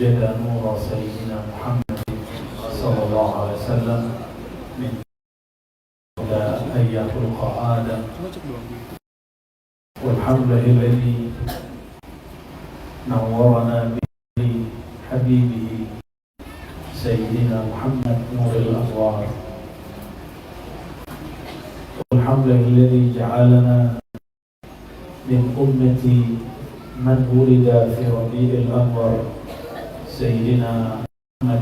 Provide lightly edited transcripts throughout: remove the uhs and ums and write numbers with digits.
وجد نور سيدنا محمد صلى الله عليه وسلم من أن يخلق آدم. والحمد لله الذي نورنا به حبيبه سيدنا محمد نور الأنوار. والحمد لله الذي جعلنا من أمة من ولد في ربيع الأنور سيدنا محمد.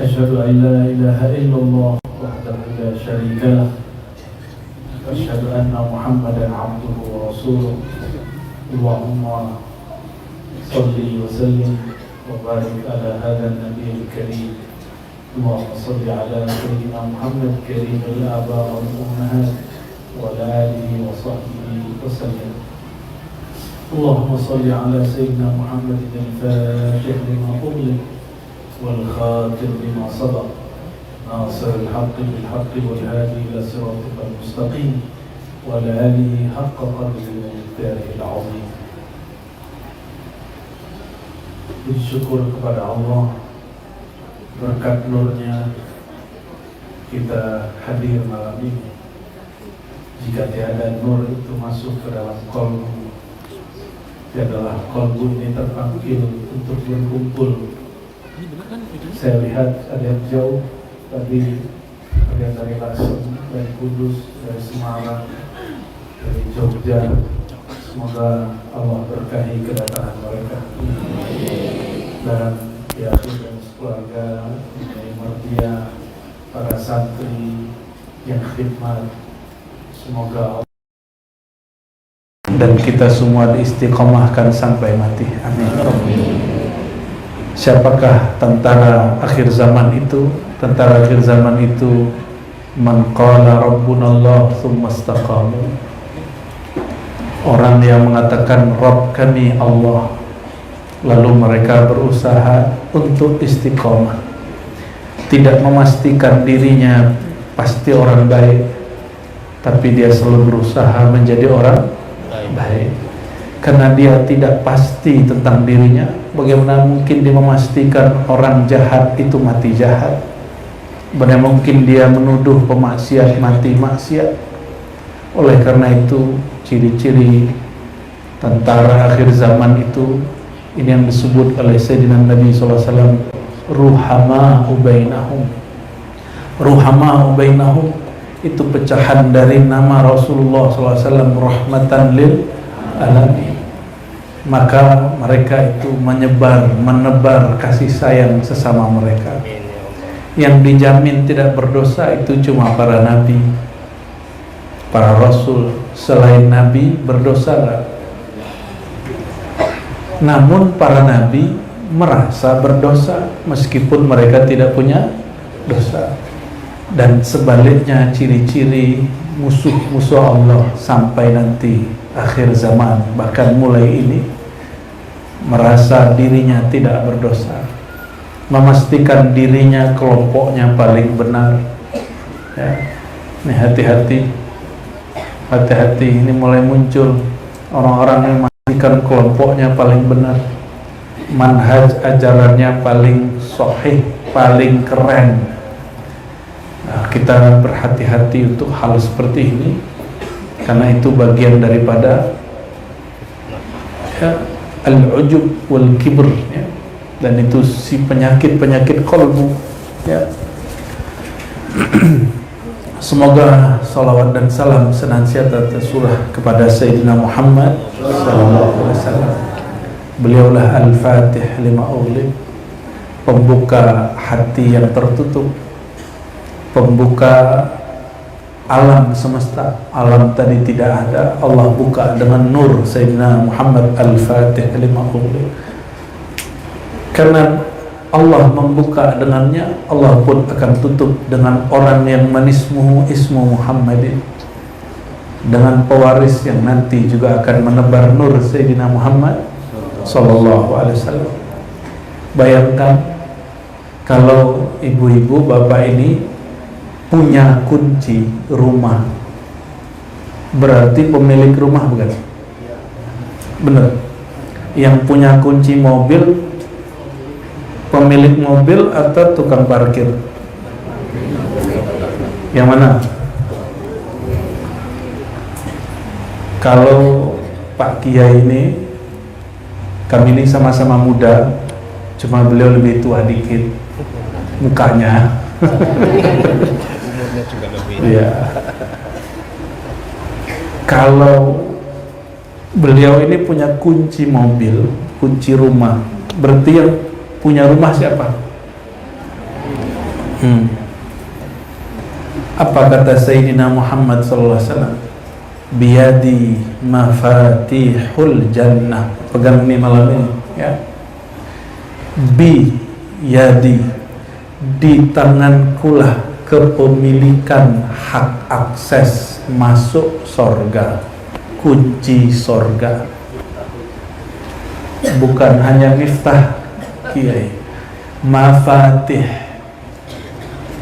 أشهد أن لا إله إلا الله وحده لا شريك له، وأشهد أن محمدا عبده ورسوله. اللهم صل وسلم وبارك على هذا النبي الكريم. اللهم صل على سيدنا محمد كريم الآباء والأمهات وعلى آله وصحبه وسلم. اللهم صل على سيدنا محمد الفاتح لما أغلق والخاتم لما سبق ناصر الحق بالحق والهادي إلى صراطك المستقيم وعلى آله حق قدره ومقداره العظيم. Bersyukur kepada Allah, berkat nurnya kita hadir malam ini. Jika tiada nur itu masuk ke dalam kolbu, tiadalah kolbu ini terpanggil untuk berkumpul. Saya lihat ada yang jauh tadi, ada yang dari Lasem, dari Kudus, dari Semarang, dari Jogja. Semoga Allah berkahi kedatangan mereka. Dan yakin dan keluarga, mertia, para santri yang khidmat, semoga Allah dan kita semua diistiqomahkan sampai mati. Amin. Siapakah tentara akhir zaman itu? Tentara akhir zaman itu man qala rabbunallah tsumma istaqamu. Orang yang mengatakan Rabb kami Allah, lalu mereka berusaha untuk istiqomah, tidak memastikan dirinya pasti orang baik, tapi dia selalu berusaha menjadi orang baik. Karena dia tidak pasti tentang dirinya, bagaimana mungkin dia memastikan orang jahat itu mati jahat? Bagaimana mungkin dia menuduh pemaksiat mati maksiat? Oleh karena itu, ciri-ciri tentara akhir zaman itu, ini yang disebut oleh Sayyidina Nabi SAW, ruhama ubainahum. Ruhama ubainahum itu pecahan dari nama Rasulullah SAW, rahmatan lil alamin. Maka mereka itu menebar kasih sayang sesama mereka. Yang dijamin tidak berdosa itu cuma para nabi, para rasul. Selain nabi berdosa gak? Namun para nabi merasa berdosa meskipun mereka tidak punya dosa. Dan sebaliknya ciri-ciri musuh-musuh Allah sampai nanti akhir zaman, bahkan mulai ini, merasa dirinya tidak berdosa, memastikan dirinya kelompoknya paling benar. Ya. Ini hati-hati, ini mulai muncul orang-orang yang memastikan kelompoknya paling benar, manhaj ajarannya paling sahih, paling keren. Nah, kita berhati-hati untuk hal seperti ini, karena itu bagian daripada ya, al-ujub wal kibr, ya. Dan itu si penyakit kolbu, ya. Semoga salawat dan salam senantiasa tercurah kepada Sayyidina Muhammad SAW. Beliaulah Al-Fatih lima ughliq, pembuka hati yang tertutup, pembuka alam semesta. Alam tadi tidak ada, Allah buka dengan nur Sayyidina Muhammad Al-Fatih lima ughliq. Karena Allah membuka dengannya, Allah pun akan tutup dengan orang yang manismuhu ismu Muhammadin, dengan pewaris yang nanti juga akan menebar nur Sayyidina Muhammad Sallallahu Alaihi Wasallam. Bayangkan kalau ibu-ibu bapak ini punya kunci rumah, berarti pemilik rumah, bukan? Benar. Yang punya kunci mobil pemilik mobil atau tukang parkir? Yang mana? Kalau Pak Kiai ini, kami ini sama-sama muda, cuma beliau lebih tua dikit mukanya. Umurnya juga lebih. Ya. Kalau beliau ini punya kunci mobil, kunci rumah, berarti yang punya rumah siapa? Apa kata Sayyidina Muhammad SAW? Biyadi mafatihul jannah. Pegang ini malam ini, ya. Biyadi, di tangankulah kepemilikan hak akses masuk sorga, kunci sorga. Bukan hanya miftah, Kiai. Mafatih.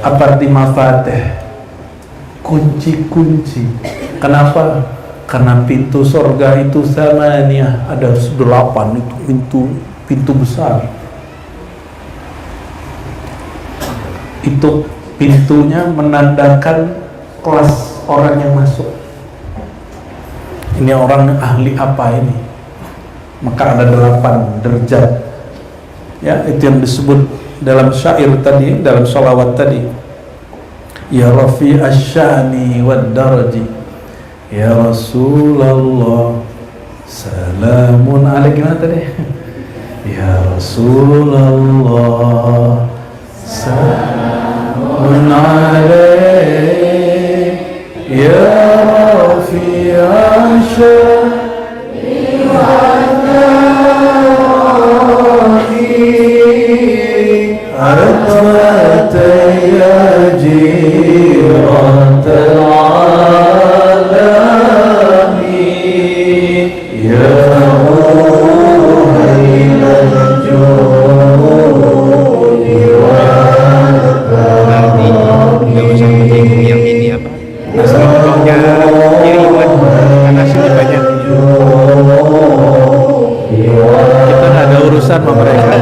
Apa arti mafatih? Kunci-kunci. Kenapa? Karena pintu sorga itu samaniyah, ada 8 itu pintu besar. Itu pintunya menandakan kelas orang yang masuk. Ini orang ahli apa ini? Maka ada 8 derajat. Ya, itu yang disebut dalam syair tadi, dalam sholawat tadi. Ya Rafi asyani wad daraji, ya Rasulullah, salamun alaik. Gimana tadi? Ya Rasulullah, salamun alaik, ya Rafi asyani wad daraji, arfata ya jirat al-alamin, ya muhailal judi Nanti nggak usah menyinggung yang ini apa. Nasi lembongnya kiriman karena sini banyak. Kita nggak ada urusan sama mereka,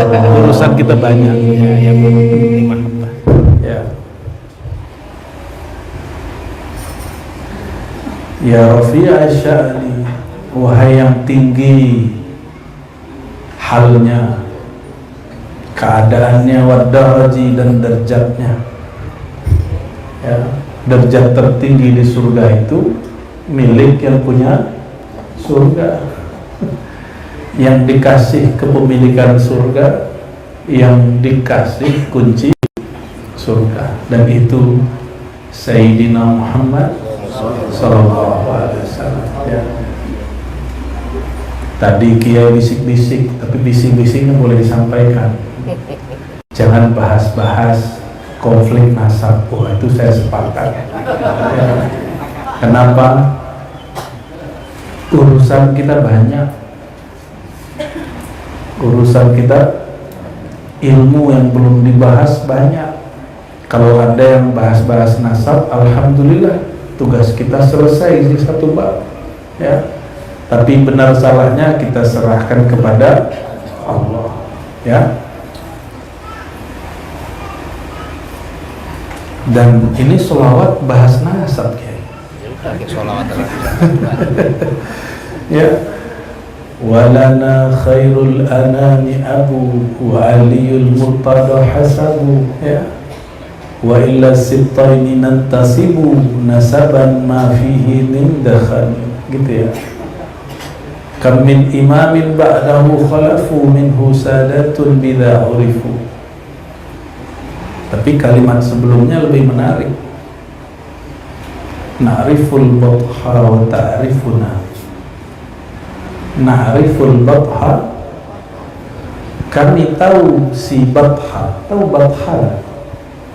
urusan kita banyak. Ya, yang penting mahabbah. Ya. Ya Rafi'a sya'ni, wahai yang tinggi halnya, keadaannya, wadaraji, dan derajatnya. Ya, derajat tertinggi di surga itu milik yang punya surga. Yang dikasih kepemilikan surga, yang dikasih kunci surga, dan itu Sayyidina Muhammad Sallallahu Alaihi Wasallam. Ya. Tadi Kiai bisik-bisik, tapi bisik-bisiknya boleh disampaikan. Jangan bahas-bahas konflik nasab. Oh, itu saya sepakat. Ya. Kenapa? Urusan kita banyak. Urusan kita, ilmu yang belum dibahas banyak. Kalau ada yang bahas-bahas nasab, alhamdulillah, tugas kita selesai di satu bab, ya. Tapi benar salahnya kita serahkan kepada Allah, ya. Dan ini sholawat bahas nasab, Kiai. Sholawat Ya. Walana khairul anami abu wa aliyul murtada hasabu, ya. Wa illa sibtaini nantasibu nasaban ma fihi min dakhan, gitu ya. Kam min imamin ba'dahu khalafu minhu sadatun bidha urifu. Tapi kalimat sebelumnya lebih menarik. Na'riful batha wa ta'rifuna. Na'riful batha, kami tahu si batha. Tahu batha?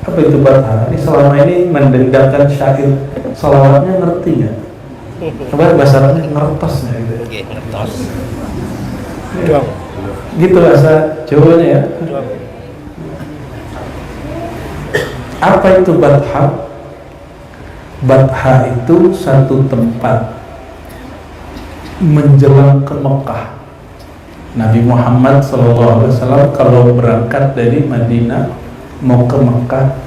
Apa itu batha? Ini selama ini mendengarkan syair salawatnya, ngerti nggak? Coba bahasa Arabnya ngertos nggak gitu? ngertos. Ya. Gitu bahasa Jawanya, ya. Apa itu batha? Batha itu satu tempat menjelang ke Mekah, Nabi Muhammad SAW kalau berangkat dari Madinah mau ke Mekah,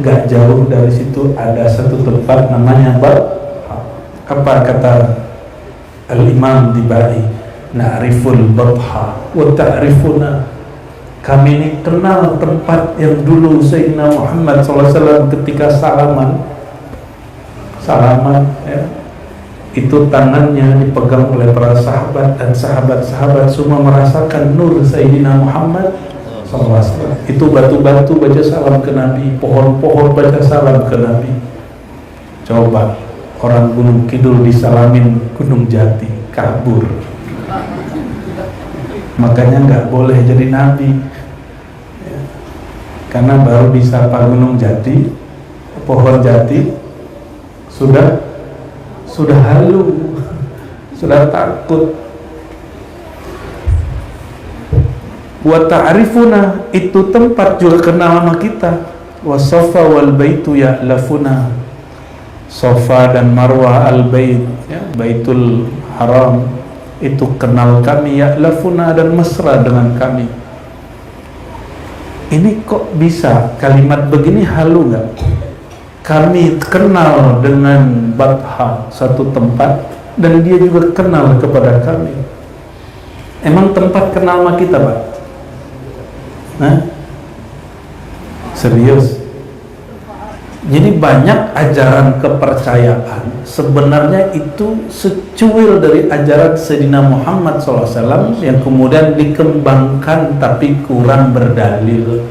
gak jauh dari situ ada satu tempat namanya apa kata Al-Imam Dibai, na'riful Batha wa ta'rifuna, kami ini kenal tempat yang dulu Sayyidina Muhammad SAW ketika salaman ya, itu tangannya dipegang oleh para sahabat, dan sahabat-sahabat semua merasakan nur Sayyidina Muhammad SAW. Itu batu-batu baca salam ke Nabi, pohon-pohon baca salam ke Nabi. Coba orang Gunung Kidul disalamin Gunung Jati, kabur. Makanya nggak boleh jadi Nabi ya. Karena baru disapa Gunung Jati, pohon jati sudah halu, sudah takut. Wa ta'rifuna, itu tempat juga kenal sama kita. Wa Safa wal baitu ya'lafuna, Safa dan Marwah al-bait ya, Baitul Haram itu kenal kami, ya'lafuna, dan mesra dengan kami. Ini kok bisa kalimat begini halu nggak? Kami kenal dengan Batha, satu tempat, dan dia juga kenal kepada kami. Emang tempat kenal sama kita, Pak? Hah? Serius? Jadi banyak ajaran kepercayaan sebenarnya itu secuil dari ajaran Sayyidina Muhammad SAW yang kemudian dikembangkan tapi kurang berdalil.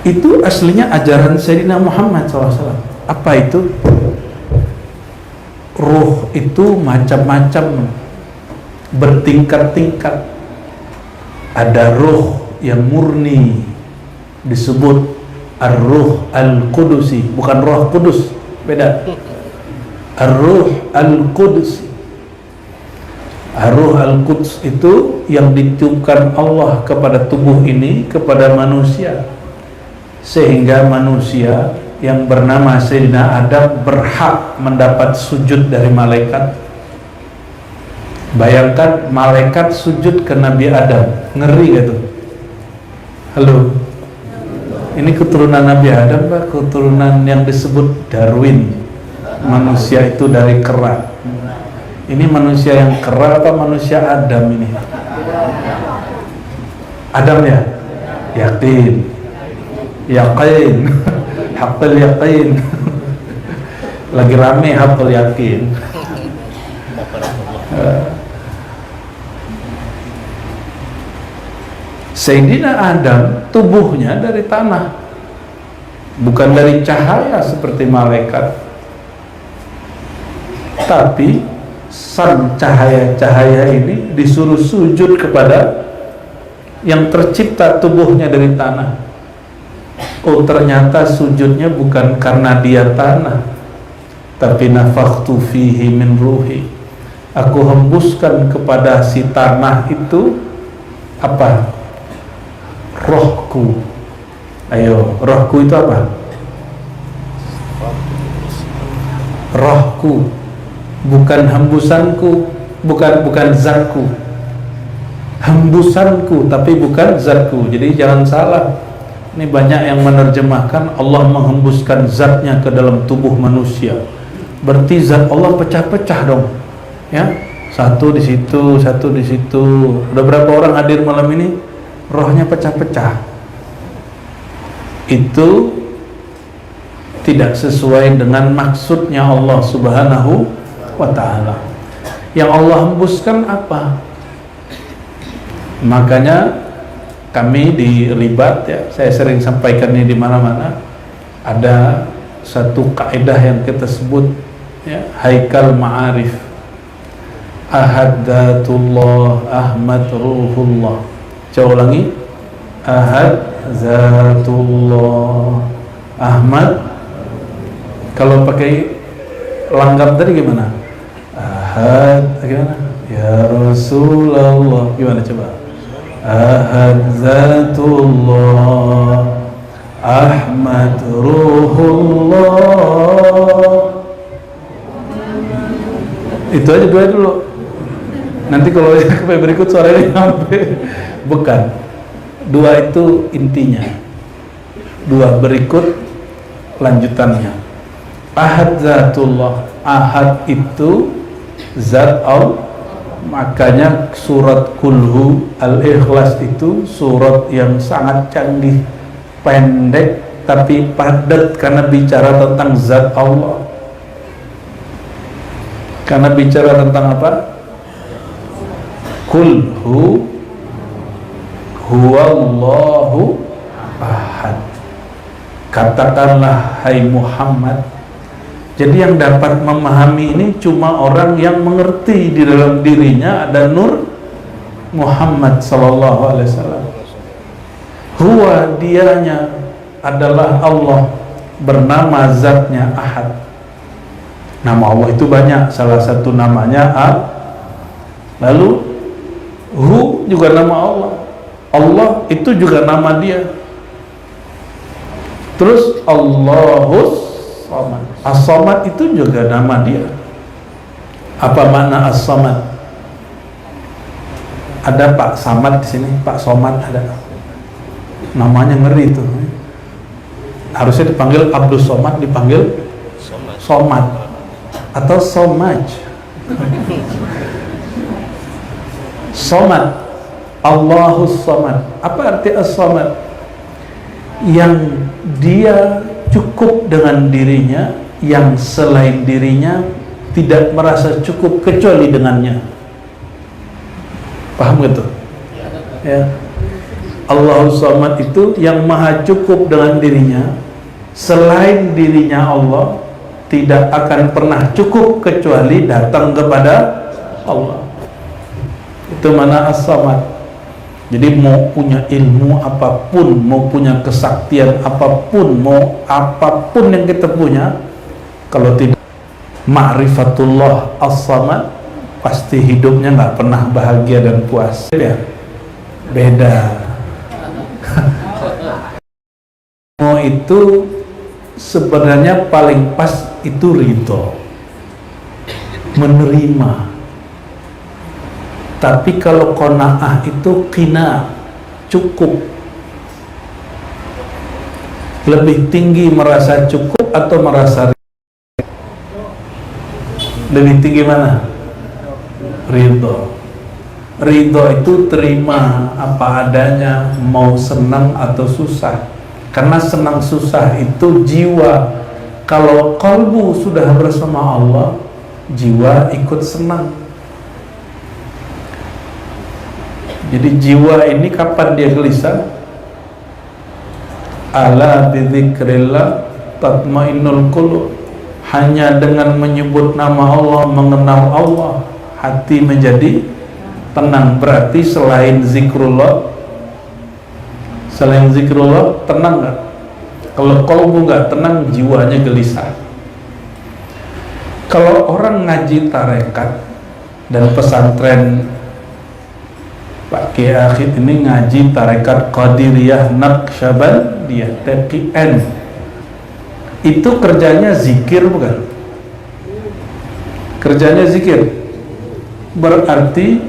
Itu aslinya ajaran Sayyidina Muhammad SAW. Apa itu? Ruh itu macam-macam, bertingkat-tingkat. Ada ruh yang murni, disebut Ar-Ruh Al-Qudusi, bukan Roh Kudus, beda. Ar-Ruh Al-Qudusi. Ar-Ruh Al-Quds itu yang ditiupkan Allah kepada tubuh ini, kepada manusia, sehingga manusia yang bernama Sayyidina Adam berhak mendapat sujud dari malaikat. Bayangkan malaikat sujud ke Nabi Adam, ngeri gak tuh? Halo, ini keturunan Nabi Adam, Pak, keturunan yang disebut Darwin. Manusia itu dari kera. Ini manusia yang kera apa manusia Adam ini? Adam ya? Yakin. Yakin. Haqul yakin. Lagi rame haqul yakin. Sayyidina Adam tubuhnya dari tanah, bukan dari cahaya seperti malaikat, tapi sang cahaya-cahaya ini disuruh sujud kepada yang tercipta tubuhnya dari tanah. Oh, ternyata sujudnya bukan karena dia tanah, tapi nafakhtu fihi min ruhi, aku hembuskan kepada si tanah itu apa? Rohku. Ayo, rohku itu apa? Rohku, bukan hembusanku, bukan zatku. Hembusanku tapi bukan zatku. Jadi jangan salah. Ini banyak yang menerjemahkan Allah menghembuskan zatnya ke dalam tubuh manusia. Berarti zat Allah pecah-pecah dong. Ya, satu di situ, satu di situ. Udah berapa orang hadir malam ini? Rohnya pecah-pecah. Itu tidak sesuai dengan maksudnya Allah Subhanahu wa ta'ala. Yang Allah hembuskan apa? Makanya kami di Libat ya, saya sering sampaikan ini di mana-mana, ada satu kaidah yang kita sebut ya, Haikal Ma'arif. Ahad Dzatullah, Ahmad Ruhullah. Coba ulangi. Ahad Zatullah, Ahmad. Kalau pakai langgam tadi gimana? Ahad, gimana? Ya Rasulullah, gimana coba? Ahad Zatullah, Ahmad Ruhullah. Itu aja dua dulu. Nanti kalau sampai berikut suaranya sampai bukan. Dua itu intinya. Dua berikut lanjutannya. Ahad zatullah. Ahad itu zat Allah. Makanya surat Kulhu Al-Ikhlas itu surat yang sangat canggih, pendek tapi padat karena bicara tentang zat Allah. Karena bicara tentang apa? Kulhu huwallahu ahad. Katakanlah hai Muhammad. Jadi yang dapat memahami ini cuma orang yang mengerti di dalam dirinya ada nur Muhammad sallallahu alaihi wasallam. Huwa, dianya adalah Allah, bernama zatnya Ahad. Nama Allah itu banyak, salah satu namanya lalu Hu juga nama Allah. Allah itu juga nama dia. Terus Allahus Samad. As-Samad itu juga nama dia. Apa makna As-Samad? Ada Pak Samad di sini, Pak Somad ada. Namanya ngeri itu. Harusnya dipanggil Abdul Somad, dipanggil Somad atau Somaj. Somad. Allahus Samad. Apa arti As-Samad? Yang dia cukup dengan dirinya, yang selain dirinya tidak merasa cukup kecuali dengannya. Paham gitu? Ya. Allahus Samad itu yang maha cukup dengan dirinya, selain dirinya Allah tidak akan pernah cukup kecuali datang kepada Allah. Itu mana As-Samad. Jadi mau punya ilmu apapun, mau punya kesaktian apapun, mau apapun yang kita punya, kalau tidak ma'rifatullah as-samad, pasti hidupnya nggak pernah bahagia dan puas. Beda. Mau itu sebenarnya paling pas itu ridho, menerima. Tapi kalau qanaah itu qina, cukup. Lebih tinggi merasa cukup atau merasa lebih tinggi mana? Ridho. Ridho itu terima apa adanya, mau senang atau susah. Karena senang susah itu jiwa. Kalau kalbu sudah bersama Allah, jiwa ikut senang. Jadi jiwa ini kapan dia gelisah? Ala bidzikrillah tatmainnul qulub. Hanya dengan menyebut nama Allah, mengenal Allah, hati menjadi tenang. Berarti selain zikrullah, tenang nggak? Kalau qalbu nggak tenang, jiwanya gelisah. Kalau orang ngaji tarekat dan pesantren Pak Kiai Akhid ini ngaji tarekat Qadiriyah Naqsyabandiyah TQN, itu kerjanya zikir bukan? Kerjanya zikir. Berarti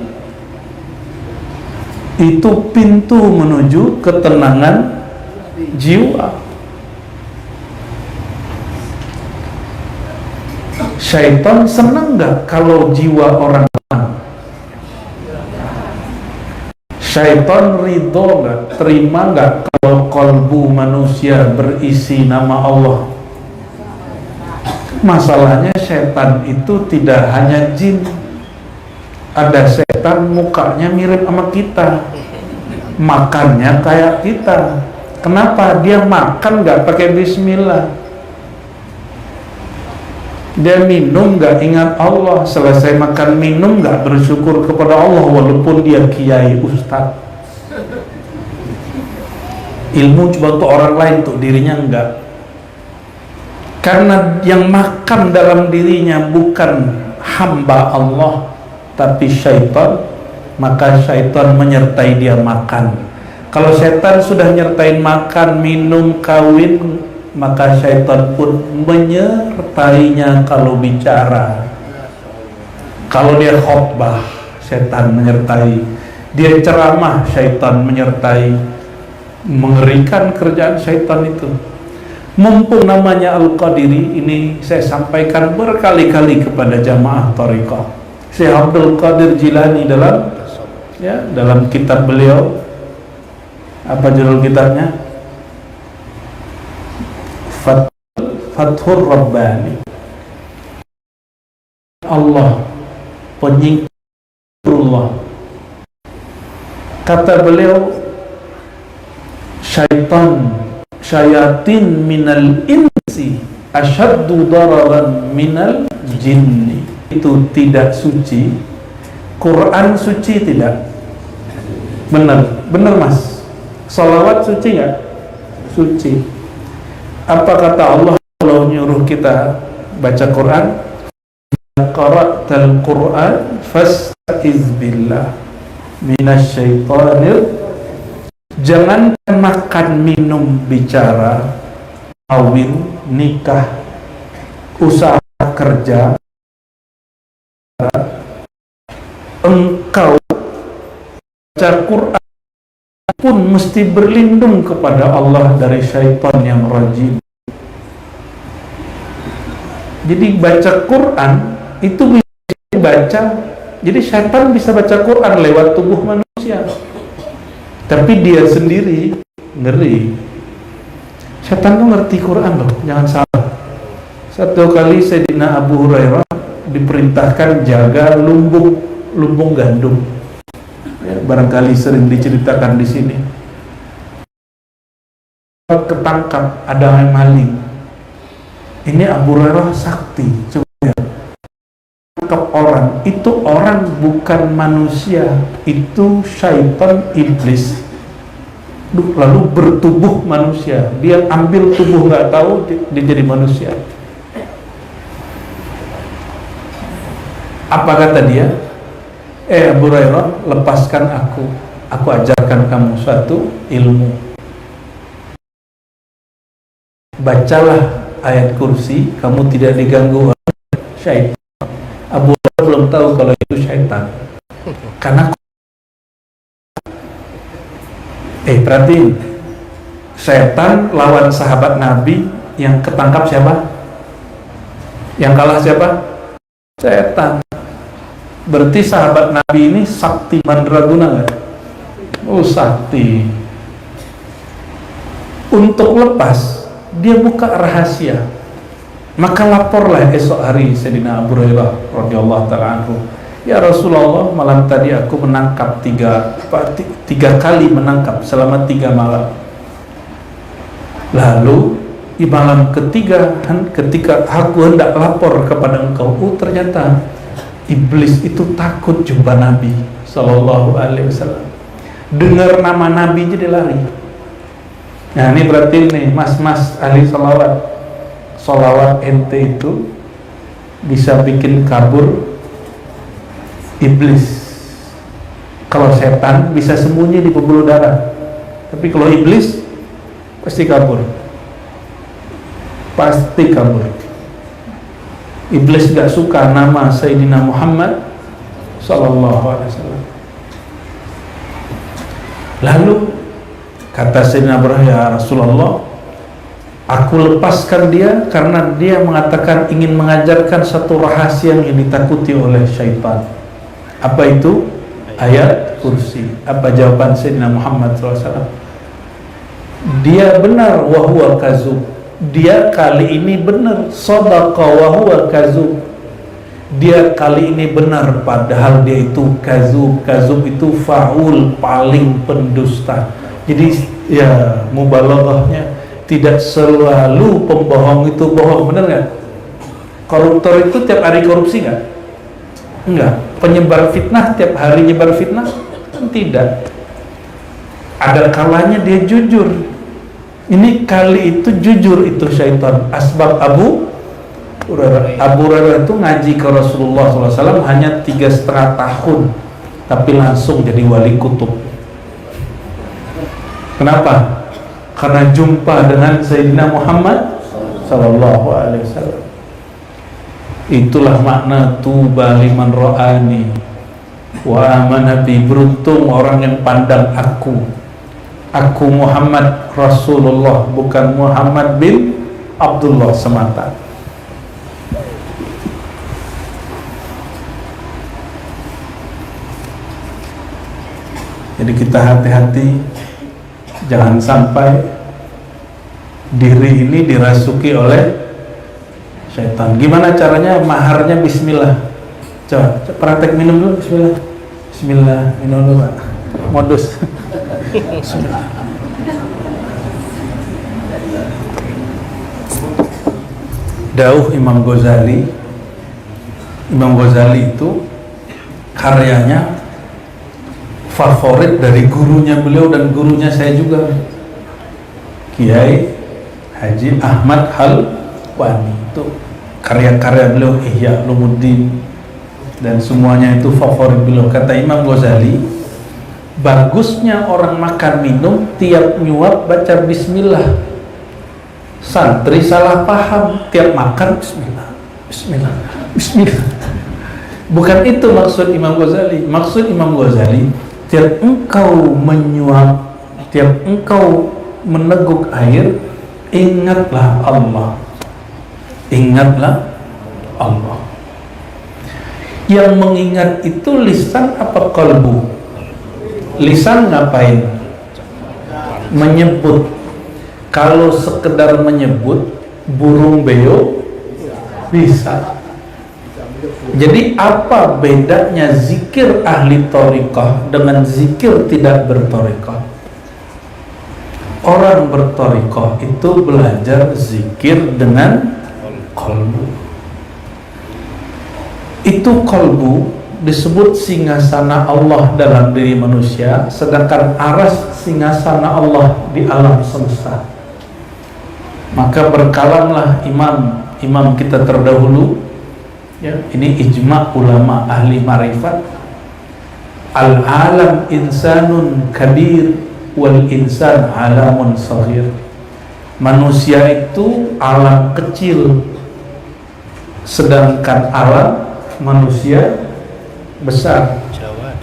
itu pintu menuju ketenangan jiwa. Syaitan senang nggak kalau jiwa orang tenang? Syaitan ridho nggak, terima nggak kalau kalbu manusia berisi nama Allah? Masalahnya setan itu tidak hanya jin. Ada setan mukanya mirip sama kita, makannya kayak kita. Kenapa? Dia makan nggak pakai bismillah, dia minum nggak ingat Allah, selesai makan minum nggak bersyukur kepada Allah walaupun dia kiai ustaz. Ilmu cuma untuk orang lain, untuk dirinya enggak. Karena yang makan dalam dirinya bukan hamba Allah tapi syaitan, maka syaitan menyertai dia makan. Kalau syaitan sudah nyertain makan, minum, kawin, maka syaitan pun menyertainya kalau bicara. Kalau dia khotbah, setan menyertai. Dia ceramah, syaitan menyertai. Mengerikan kerjaan syaitan itu. Mumpung namanya Al-Qadiri, ini saya sampaikan berkali-kali kepada jamaah thariqah. Syekh Abdul Qadir Jilani dalam kitab beliau, apa judul kitabnya? Fathur Rabbani. Allah penyingkirullah. Kata beliau, syayatin minal insi asyaddu dararan minal jinni. Itu tidak suci. Quran suci tidak? Benar mas. Salawat suci nggak? Suci. Apa kata Allah kalau nyuruh kita baca Quran? Qara'tal Quran fasta'iz billah minasyaitonir. Jangan makan, minum, bicara, kawin, nikah, usaha kerja, engkau baca Quran pun mesti berlindung kepada Allah dari syaitan yang rajim. Jadi baca Quran itu bisa dibaca, jadi syaitan bisa baca Quran lewat tubuh manusia, tapi dia sendiri ngeri. Syaitan tuh ngerti Quran loh, jangan salah. Satu kali Sayyidina Abu Hurairah diperintahkan jaga lumbung gandum, ya, barangkali sering diceritakan di sini. Ketangkap ada yang maling. Ini Abu Hurairah sakti, coba ya. Tangkap orang, itu orang bukan manusia, itu syaitan iblis. Lalu bertubuh manusia, dia ambil tubuh nggak tahu, dia jadi manusia. Apa kata dia? Abu Hurairah, lepaskan aku ajarkan kamu suatu ilmu. Bacalah ayat kursi, kamu tidak diganggu oleh syaitan. Abu Hurairah belum tahu kalau itu syaitan. Karena perhatiin, setan lawan sahabat Nabi, yang ketangkap siapa? Yang kalah siapa? Setan. Berarti sahabat Nabi ini sakti mandraguna nggak? Oh sakti. Untuk lepas, dia buka rahasia. Maka laporlah esok hari Sayyidina Abu Hurairah radhiyallahu ta'ala anhu. Ya Rasulullah, malam tadi aku menangkap tiga kali menangkap selama 3 malam. Lalu di malam ketiga, ketika aku hendak lapor kepada engkau, ternyata iblis itu takut jumpa Nabi Sallallahu Alaihi Wasallam. Dengar nama Nabi jadi lari. Nah ini berarti nih mas-mas ahli salawat ente itu bisa bikin kabur iblis. Kalau setan bisa sembunyi di pembuluh darah, tapi kalau iblis pasti kabur. Pasti kabur. Iblis gak suka nama Sayyidina Muhammad Sallallahu Alaihi Wasallam. Lalu kata Sayyidina Ibrahim, ya Rasulullah, aku lepaskan dia karena dia mengatakan ingin mengajarkan satu rahasia yang ditakuti oleh syaitan. Apa itu? Ayat kursi. Apa jawaban Sayyidina Muhammad SAW? Dia benar, wahuwa kazub. Dia kali ini benar, sadaqa wahuwa kazub. Dia kali ini benar, padahal dia itu kazub. Kazub itu faul, paling pendusta. Jadi ya mubalaghahnya, tidak selalu pembohong itu bohong, benar nggak? Koruptor itu tiap hari korupsi nggak? Enggak. Penyebar fitnah tiap hari nyebar fitnah? Tidak. Ada kalanya dia jujur. Ini kali itu jujur itu syaitan. Asbab Abu Hurairah itu ngaji ke Rasulullah SAW hanya 3,5 tahun, tapi langsung jadi wali kutub. Kenapa? Karena jumpa dengan Sayyidina Muhammad Sallallahu Alaihi Wasallam. Itulah makna tuba liman ra'ani. wa amana bi, beruntung orang yang pandang aku Muhammad Rasulullah, bukan Muhammad bin Abdullah semata. Jadi kita hati-hati, jangan sampai diri ini dirasuki oleh syaitan. Gimana caranya? Maharnya bismillah. Coba praktek minum dulu. Bismillah. Bismillah, minum dulu Pak. Modus. Bismillah. Dauh Imam Ghazali itu karyanya favorit dari gurunya beliau dan gurunya saya juga, Kiai Haji Ahmad Halwani. Itu karya-karya beliau, Ihya Ulumuddin dan semuanya itu favorit beliau. Kata Imam Ghazali, bagusnya orang makan minum tiap nyuap baca bismillah. Santri salah paham, tiap makan bismillah, bismillah, bismillah. Bukan itu maksud Imam Ghazali. Maksud Imam Ghazali, tiap engkau menyuap, tiap engkau meneguk air, ingatlah Allah. Ingatlah Allah. Yang mengingat itu lisan apa kalbu? Lisan ngapain? Menyebut. Kalau sekedar menyebut, burung beo bisa. Jadi apa bedanya zikir ahli thariqah dengan zikir tidak berthariqah? Orang berthariqah itu belajar zikir dengan qalbu. Itu qalbu disebut singgasana Allah dalam diri manusia, sedangkan aras singgasana Allah di alam semesta. Maka berkalamlah imam kita terdahulu, ya, ini ijma' ulama ahli marifat, al-alam insanun kabir wal insan alamun saghir. Manusia itu alam kecil, sedangkan alam manusia besar. Jawa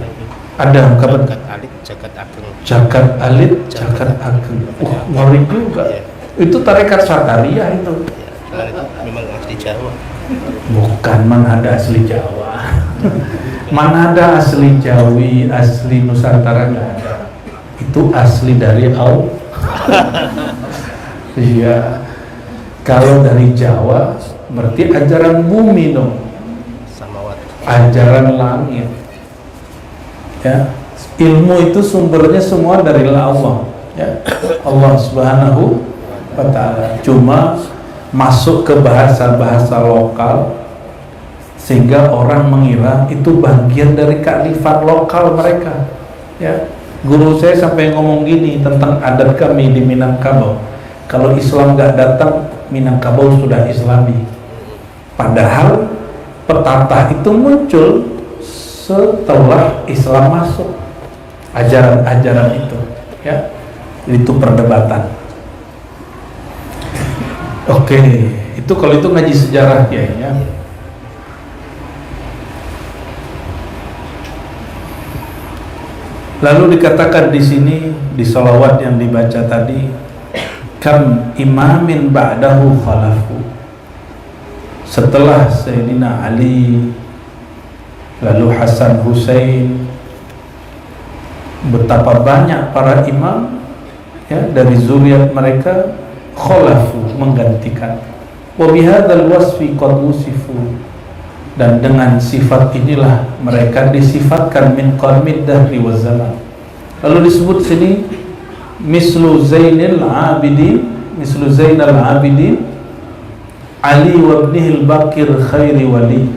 ada kabar jagat alit jagat ageng. Jagat alit jagat ageng. Ngeri juga. Itu tarekat Sakariyah itu. Ya, itu memang asli Jawa. Bukan, mana ada asli Jawa. Mana ada asli Jawi, asli Nusantara, nggak ada. Itu asli dari Allah. Iya. Kalau dari Jawa berarti ajaran bumi dong. Samawat. Ajaran langit. Ya. Ilmu itu sumbernya semua dari Allah. Ya. Allah Subhanahu wa ta'ala. Cuma masuk ke bahasa-bahasa lokal sehingga orang mengira itu bagian dari kearifan lokal mereka. Ya, guru saya sampai ngomong gini tentang adat kami di Minangkabau. Kalau Islam nggak datang, Minangkabau sudah Islami. Padahal petata itu muncul setelah Islam masuk. Ajaran-ajaran itu, ya, itu perdebatan. Oke, itu kalau itu ngaji sejarah ya. Lalu dikatakan di sini di sholawat yang dibaca tadi, kam imamin ba'dahu khalafu. Setelah Sayyidina Ali, lalu Hasan Hussein, betapa banyak para imam, ya, dari zuriat mereka khalafu, menggantikan. Wa bihadzal wasfi qad wusifu, dan dengan sifat inilah mereka disifatkan min qarmid dahri wa zaman. Lalu disebut sini mislu Zainal Abidin Ali wa ibnihil Bakir khairi wali.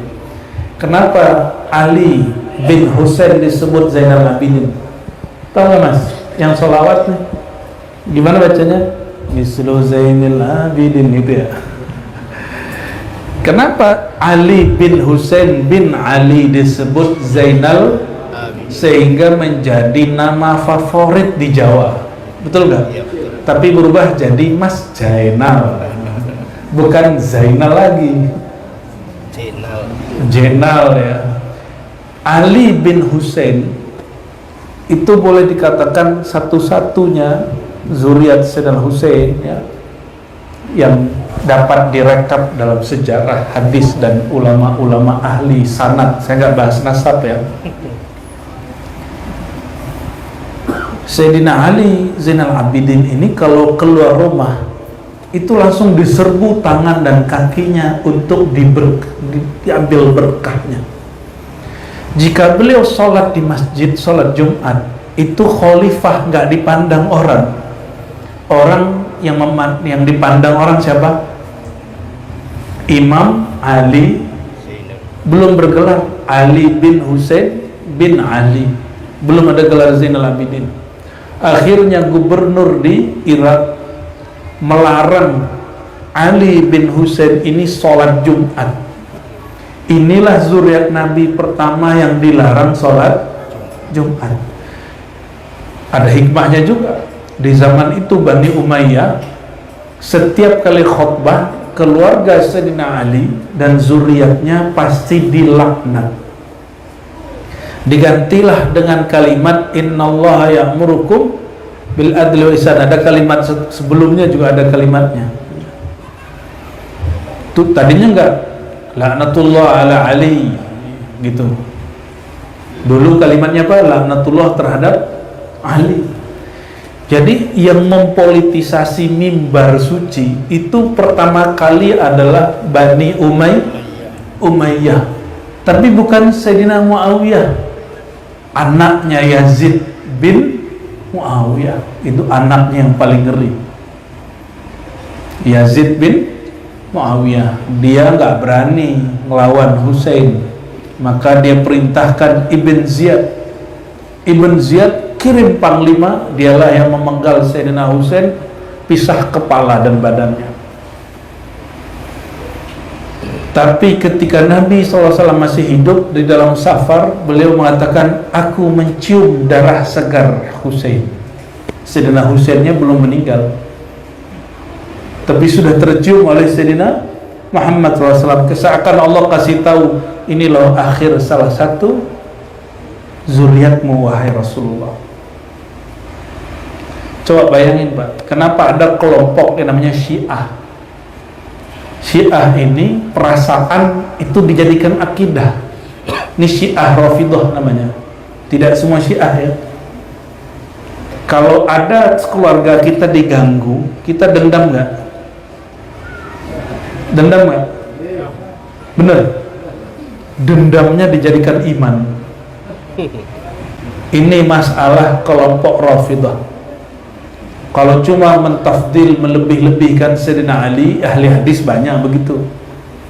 Kenapa Ali bin Husain disebut Zainal Abidin? Tahu nggak Mas? Yang sholawat nih, gimana bacanya? Mislu Zainal Abidin itu ya. Kenapa Ali bin Husain bin Ali disebut Zainal? Sehingga menjadi nama favorit di Jawa, betul nggak? Ya, betul. Tapi berubah jadi Mas Zainal, bukan Zainal lagi. Zainal. Zainal ya. Ali bin Husain itu boleh dikatakan satu-satunya zuriat Sayyidina Husain ya, yang dapat direkap dalam sejarah hadis dan ulama-ulama ahli sanad. Saya nggak bahas nasab ya. Sayyidina Ali Zainal Abidin ini kalau keluar rumah itu langsung diserbu tangan dan kakinya untuk diambil berkahnya. Jika beliau sholat di masjid, sholat Jumat, itu khalifah nggak dipandang orang. Orang yang dipandang orang siapa? Imam Ali, belum bergelar Ali bin Husain bin Ali, belum ada gelar Zainal Abidin. Akhirnya gubernur di Irak melarang Ali bin Husain ini sholat Jumat. Inilah zuriat Nabi pertama yang dilarang sholat Jumat. Ada hikmahnya juga. Di zaman itu Bani Umayyah setiap kali khutbah keluarga Sayyidina Ali dan zuriatnya pasti dilaknat. Digantilah dengan kalimat innallaha ya'murukum bil adli wa ihsan. Ada kalimat sebelumnya juga ada kalimatnya. Tuh tadinya enggak laknatullah ala Ali gitu. Dulu kalimatnya apa? Laknatullah terhadap Ali. Jadi yang mempolitisasi mimbar suci itu pertama kali adalah Bani Umayyah. Tapi bukan Sayyidina Muawiyah. Anaknya Yazid bin Muawiyah. Itu anaknya yang paling ngeri. Yazid bin Muawiyah, dia nggak berani melawan Husain, maka dia perintahkan Ibn Ziyad kirim panglima, dialah yang memenggal Sayyidina Husain, pisah kepala dan badannya. Tapi ketika Nabi SAW masih hidup di dalam safar, beliau mengatakan, aku mencium darah segar Husain. Sayyidina Husainnya belum meninggal, tapi sudah tercium oleh Sayyidina Muhammad SAW. Seakan Allah kasih tahu, ini loh akhir salah satu zuriatmu wahai Rasulullah. Coba bayangin Pak, kenapa ada kelompok yang namanya Syiah. Syiah ini perasaan itu dijadikan akidah. Ini Syiah Rafidah namanya. Tidak semua Syiah ya. Kalau ada keluarga kita diganggu, kita dendam nggak? Dendam nggak? Bener. Dendamnya dijadikan iman. Ini masalah kelompok Rafidah. Kalau cuma mentafdil, melebih-lebihkan Sayyidina Ali, ahli hadis banyak begitu.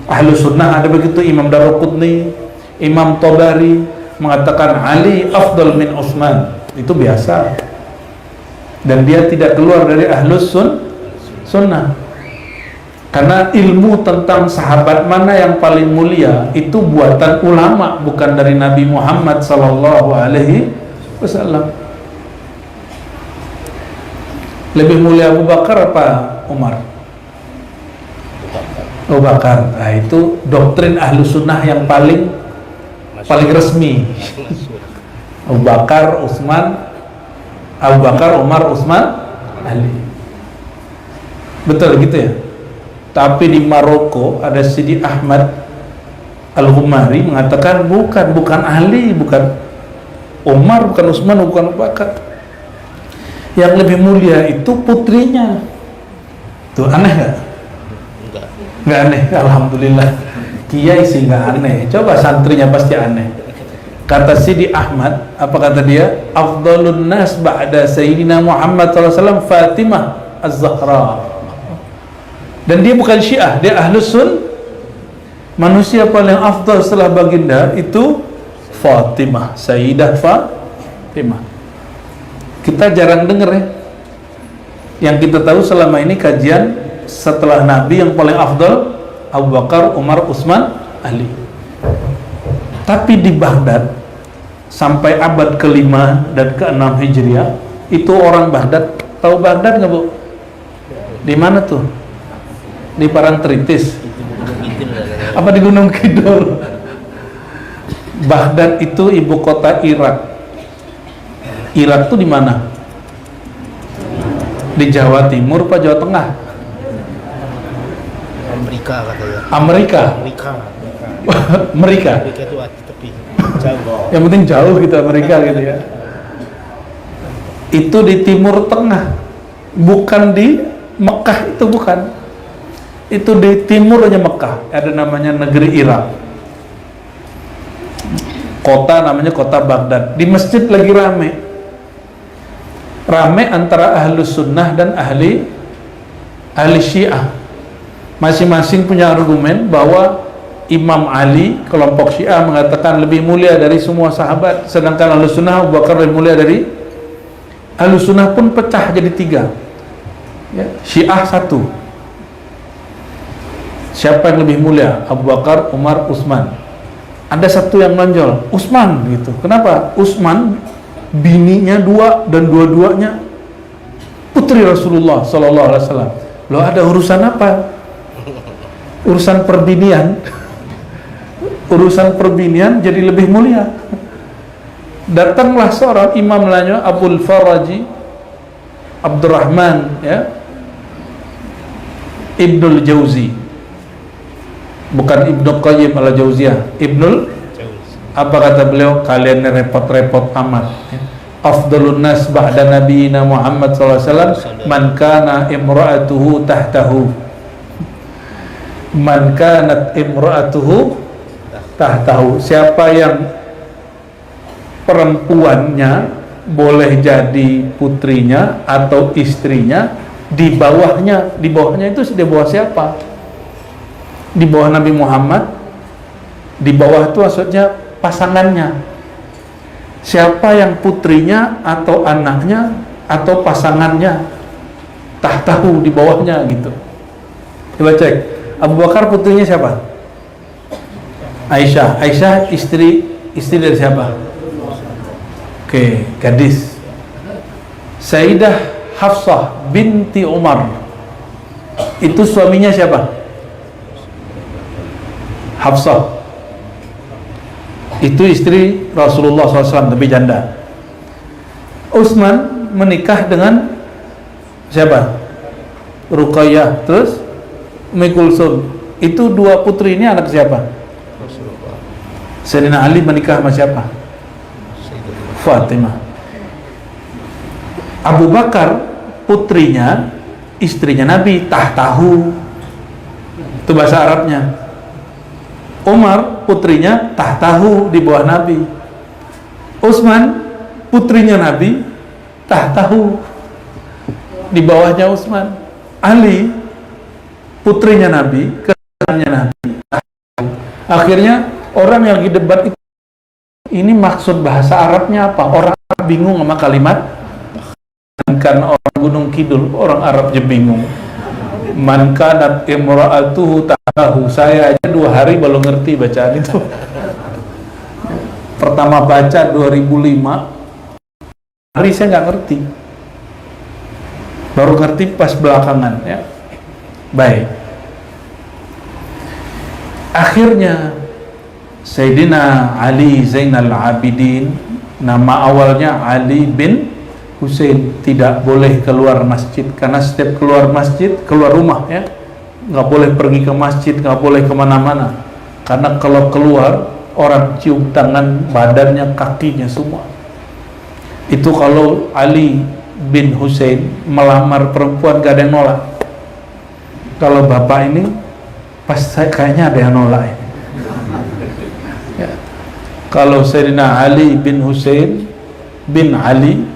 Ahlu sunnah ada begitu. Imam Daruqutni, Imam Tabari mengatakan Ali afdal min Utsman. Itu biasa. Dan dia tidak keluar dari ahlus sunnah. Karena ilmu tentang sahabat mana yang paling mulia itu buatan ulama, bukan dari Nabi Muhammad SAW. Lebih mulia Abu Bakar apa Umar? Abu Bakar. Nah, itu doktrin ahlu sunnah yang paling resmi. Abu Bakar, Umar, Utsman, Ali. Betul gitu ya? Tapi di Maroko ada Sidi Ahmad Al-Ghumari mengatakan bukan Ali, bukan Umar, bukan Utsman, bukan Abu Bakar. Yang lebih mulia itu putrinya. Tuh aneh nggak? Nggak aneh, alhamdulillah. Kiai sih nggak aneh. Coba santrinya pasti aneh. Kata Sidi Ahmad, apa kata dia? Afdalun nas ba'da Sayyidina Muhammad SAW Fatimah Az-Zahra. Dan dia bukan Syiah, dia Ahlus Sun. Manusia paling afdal setelah baginda itu Fatimah, Sayyidah Fatimah. Kita jarang dengar ya. Yang kita tahu selama ini kajian setelah Nabi yang paling afdal Abu Bakar, Umar, Utsman, Ali. Tapi di Baghdad sampai abad ke-5 dan ke-6 Hijriah itu orang Baghdad. Tahu Baghdad nggak Bu? Di mana tuh? Di Parangtritis. Apa di Gunung Kidul? Baghdad itu ibu kota Irak. Irak itu di mana? Di Jawa Timur apa Jawa Tengah? Amerika katanya. Amerika. Amerika. Amerika itu di tepi jauh. Yang penting jauh gitu Amerika gitu ya. Itu di Timur Tengah, bukan di Mekah, itu bukan. Itu di timurnya Mekah, ada namanya negeri Irak. Kota namanya kota Baghdad. Di masjid lagi rame antara ahlus sunnah dan ahli syiah. Masing-masing punya argumen bahwa Imam Ali, kelompok syiah, mengatakan lebih mulia dari semua sahabat, sedangkan ahlus sunnah Abu Bakar lebih mulia dari. Ahlus sunnah pun pecah jadi 3 ya, syiah 1. Siapa yang lebih mulia? Abu Bakar, Umar, Utsman. Ada satu yang menonjol, Utsman gitu. Kenapa? Utsman bininya 2 dan dua-duanya putri Rasulullah Sallallahu Alaihi Wasallam. Loh, ada urusan apa? Urusan perbinian. Urusan perbinian jadi lebih mulia. Datanglah seorang imam namanya Abul Faraji Abdurrahman ya, Ibnul Jauzi, bukan Ibnu Qayyim al-Jauziyah. Ibnul, apa kata beliau? Kalian repot-repot amat ya. Afdalun nas ba'da nabiyina Muhammad sallallahu alaihi wasallam man kana imra'atuhu tahtahu. Man kanat imra'atuhu tahtahu. Siapa yang perempuannya boleh jadi putrinya atau istrinya, di bawahnya itu di bawah siapa? Di bawah Nabi Muhammad. Di bawah itu maksudnya pasangannya. Siapa yang putrinya atau anaknya atau pasangannya, tahtahu, di bawahnya gitu. Coba cek, Abu Bakar putrinya siapa? Aisyah istri dari siapa? Oke, gadis. Sayyidah Hafsah binti Umar, itu suaminya siapa? Hafsah. Itu istri Rasulullah SAW, tapi janda. Utsman menikah dengan siapa? Ruqayyah. Terus Ummi Kulsum. Itu 2 putri ini anak siapa? Sayyidina Ali menikah sama siapa? Fatimah. Abu Bakar putrinya, istrinya Nabi, tahtahu, itu bahasa Arabnya. Umar putrinya tahtahu, di bawah Nabi. Utsman putrinya Nabi, tahtahu, di bawahnya Utsman. Ali putrinya Nabi, keturunannya Nabi, tahtahu. Akhirnya orang yang lagi debat itu, ini maksud bahasa Arabnya apa? Orang bingung sama kalimat, kan orang Gunung Kidul, orang Arab aja bingung. Man kanat imra'atuhu tahtahu. Saya aja 2 hari baru ngerti bacaan itu. Pertama baca 2005, hari saya nggak ngerti, baru ngerti pas belakangan ya. Baik, akhirnya Sayyidina Ali Zainal Abidin, nama awalnya Ali bin Husain, tidak boleh keluar masjid, karena setiap keluar masjid, keluar rumah ya, nggak boleh pergi ke masjid, nggak boleh kemana-mana, karena kalau keluar orang cium tangan, badannya, kakinya semua. Itu kalau Ali bin Husain melamar perempuan gak ada yang nolak. Kalau bapak ini pas kayaknya ada yang nolak ini. Ya. Kalau Sayyidina Ali bin Husain bin Ali,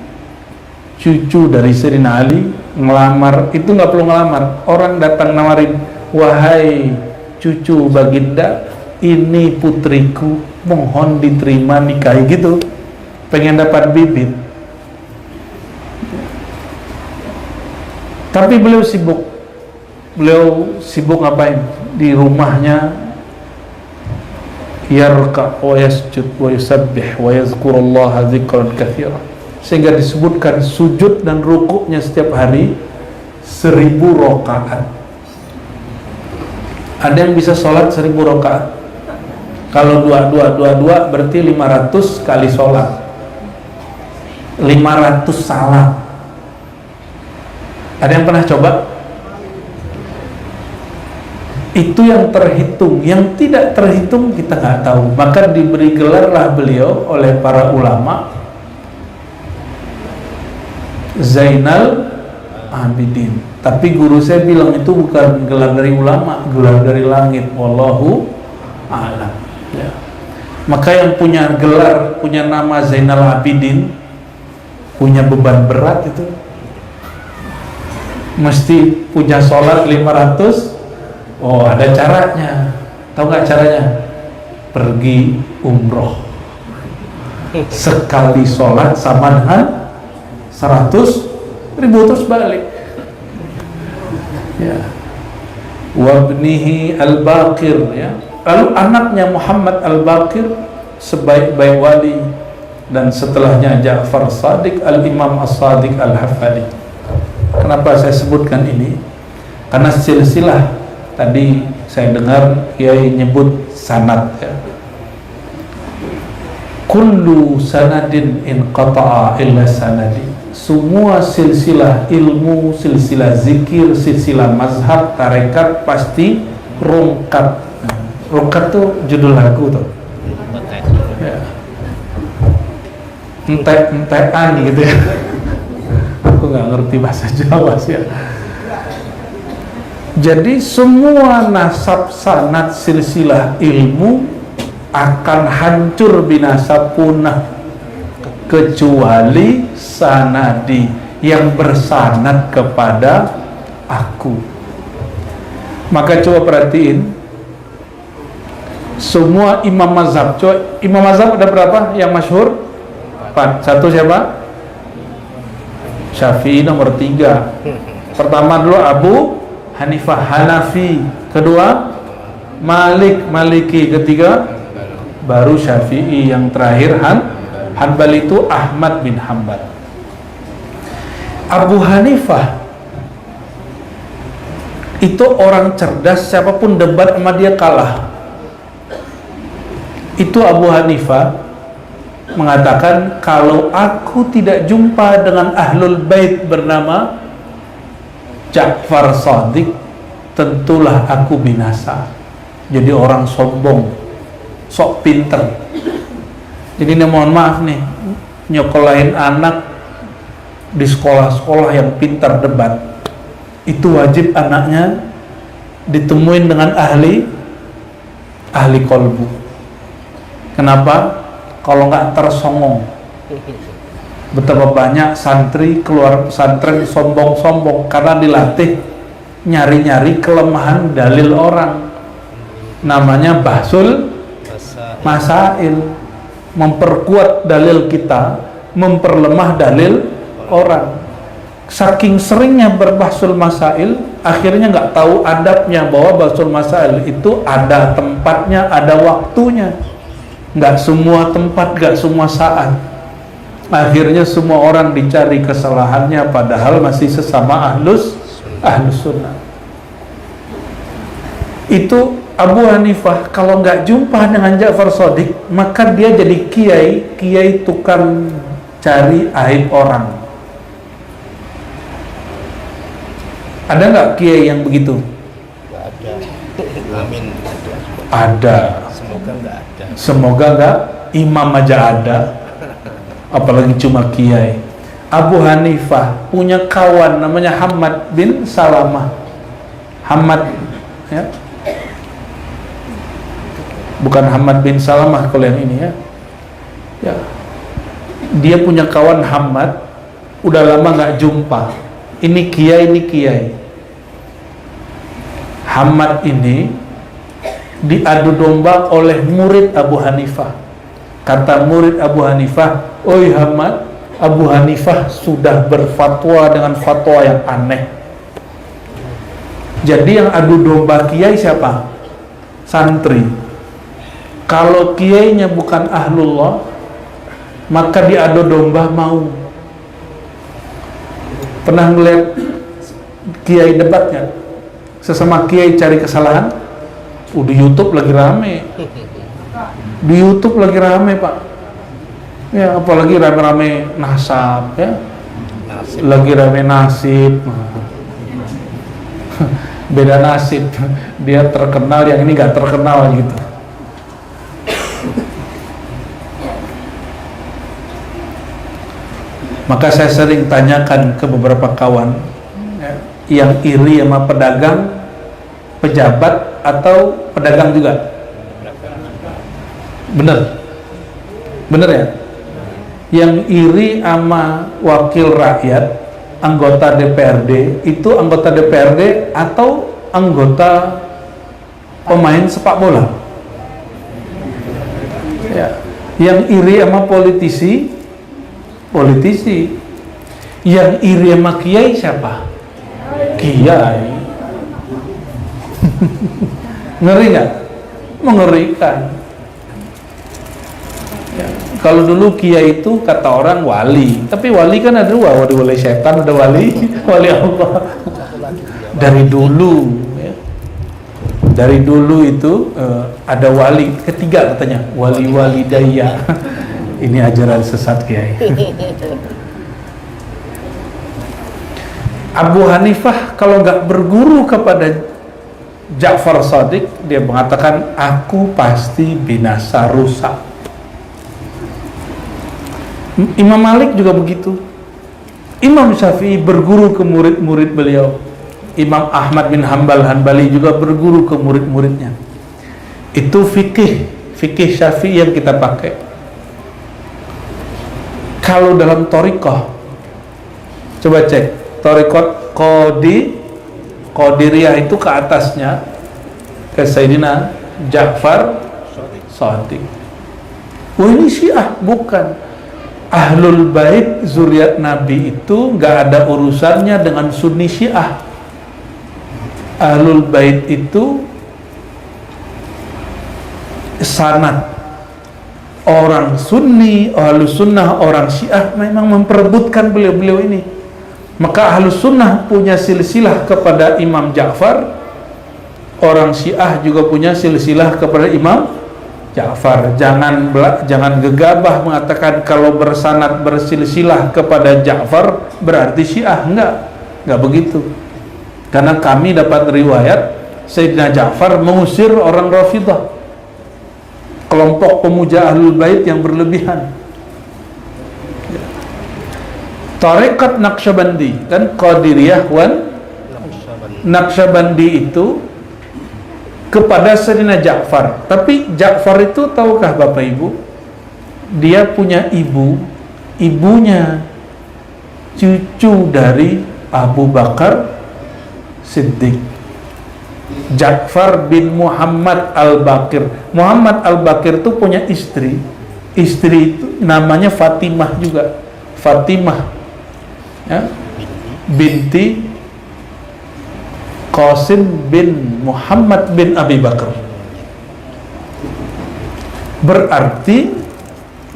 cucu dari Sayyidina Ali, ngelamar, itu nggak perlu ngelamar, orang datang nawarin, wahai cucu baginda, ini putriku, mohon diterima nikahi, gitu, pengen dapat bibit. Tapi beliau sibuk ngapain? Di rumahnya yarka wa yasjud wa yusabbih wa yazkurullaha dzikran katsira, sehingga disebutkan sujud dan rukuknya setiap hari 1000 rakaat. Ada yang bisa sholat 1000 rakaat? Kalau 2222 berarti 500 kali sholat, 500 salat. Ada yang pernah coba? Itu yang terhitung. Yang tidak terhitung kita nggak tahu. Maka diberi gelarlah beliau oleh para ulama Zainal Abidin. Tapi guru saya bilang itu bukan gelar dari ulama, gelar dari langit. Wallahu a'lam. Ya. Maka yang punya gelar, punya nama Zainal Abidin, punya beban berat itu. Mesti punya sholat 500. Oh, ada caranya. Tahu nggak caranya? Pergi umroh. Sekali sholat sama dengan 100.000 terus balik. Ya. Wabnihi al-Baqir, ya. Lalu anaknya Muhammad al-Baqir sebaik-baik wali, dan setelahnya Ja'far Shadiq, al-Imam As-Shadiq al-Hafali. Kenapa saya sebutkan ini? Karena silsilah tadi saya dengar Kiai nyebut sanad, ya. Kullu sanadin inqata'a illa sanadi. Semua silsilah ilmu, silsilah zikir, silsilah mazhab, tarekat pasti rungkat. Rungkat tuh judul lagu tuh. Ya. Entek-entekan gitu ya. Aku nggak ngerti bahasa Jawa sih ya. Jadi semua nasab sanad silsilah ilmu akan hancur binasa punah kecuali sanadi yang bersanad kepada aku. Maka coba perhatiin semua imam mazhab. Coba imam mazhab ada berapa yang masyhur? 4. Satu siapa? Syafi'i nomor 3. Pertama dulu Abu Hanifah Hanafi, kedua Maliki, ketiga baru Syafi'i, yang terakhir Hanbali itu Ahmad bin Hanbal. Abu Hanifah itu orang cerdas, siapapun debat sama dia kalah. Itu Abu Hanifah mengatakan, kalau aku tidak jumpa dengan ahlul bait bernama Ja'far Shadiq, tentulah aku binasa. Jadi orang sombong, sok pinter. Jadi ini mohon maaf nih, nyokolain anak di sekolah-sekolah yang pintar debat, itu wajib anaknya ditemuin dengan ahli kolbu. Kenapa? Kalau nggak tersongong. Betapa banyak santri keluar pesantren sombong-sombong karena dilatih nyari-nyari kelemahan dalil orang. Namanya bahsul masail, memperkuat dalil kita, memperlemah dalil orang. Saking seringnya berbahsul masail, akhirnya nggak tahu adabnya, bahwa bahsul masail itu ada tempatnya, ada waktunya. Nggak semua tempat, nggak semua saat. Akhirnya semua orang dicari kesalahannya, padahal masih sesama ahlus sunnah. Itu Abu Hanifah kalau nggak jumpa dengan Ja'far Shadiq, maka dia jadi kiai tukang cari aib orang. Ada nggak kiai yang begitu? Nggak ada. Amin. Ada. Semoga nggak ada. Semoga nggak. Imam aja ada, apalagi cuma kiai. Abu Hanifah punya kawan namanya Hamad bin Salamah. Hamad, ya, bukan Hamad bin Salamah kalau yang ini, ya. Ya, dia punya kawan Hamad, udah lama nggak jumpa. Ini kiai. Hamad ini diadu domba oleh murid Abu Hanifah. Kata murid Abu Hanifah, "Oi Hamad, Abu Hanifah sudah berfatwa dengan fatwa yang aneh." Jadi yang adu domba kiai siapa? Santri. Kalau kiainya bukan ahlullah, maka diadu domba mau. Pernah ngeliat kiai debatnya? Sesama kiai cari kesalahan? Di YouTube lagi rame. Di YouTube lagi rame Pak, ya apalagi rame-rame nasab ya, lagi rame nasib. Beda nasib, dia terkenal, yang ini nggak terkenal gitu. Maka saya sering tanyakan ke beberapa kawan ya, yang iri sama pedagang, pejabat atau pedagang juga. Bener ya? Yang iri sama wakil rakyat, anggota DPRD, itu anggota DPRD atau anggota pemain sepak bola? Ya. Yang iri sama politisi. Yang iri sama kiai siapa? Kiai. Ngeri nggak? Mengerikan. Ya. Kalau dulu kiai itu kata orang wali, tapi wali kan ada dua, wali setan, ada wali Allah. Dari dulu ya. Dari dulu itu ada wali ketiga katanya, wali daya. Ini ajaran sesat kiai. Abu Hanifah kalau nggak berguru kepada Ja'far Shadiq, dia mengatakan aku pasti binasa, rusak. Imam Malik juga begitu. Imam Syafi'i berguru ke murid-murid beliau. Imam Ahmad bin Hanbali juga berguru ke murid-muridnya. Itu fikih Syafi'i yang kita pakai. Kalau dalam thariqah, coba cek thariqat Qadiriyah itu ke atasnya ke Sayyidina Ja'far Shadiq. Oh ini Syiah, bukan. Ahlul Bait zuriat Nabi itu nggak ada urusannya dengan Sunni Syiah. Ahlul Bait itu sanad. Orang Sunni, Ahlus Sunnah, orang Syiah memang memperebutkan beliau-beliau ini. Maka Ahlus Sunnah punya silsilah kepada Imam Ja'far, orang Syiah juga punya silsilah kepada Imam Ja'far. Jangan gegabah mengatakan kalau bersanad bersilsilah kepada Ja'far berarti Syiah. Enggak begitu. Karena kami dapat riwayat Sayyidina Ja'far mengusir orang Rafidah, kelompok pemuja Ahlul Bait yang berlebihan. Tarekat Naqsyabandi dan Qadiriyah wan Naqsyabandi itu kepada Sayyidina Ja'far. Tapi Ja'far itu tahukah Bapak Ibu, dia punya ibunya cucu dari Abu Bakar Siddiq, Ja'far bin Muhammad Al-Baqir. Muhammad Al-Baqir itu punya istri itu namanya Fatimah juga. Fatimah ya, binti Qasim bin Muhammad bin Abi Bakar. Berarti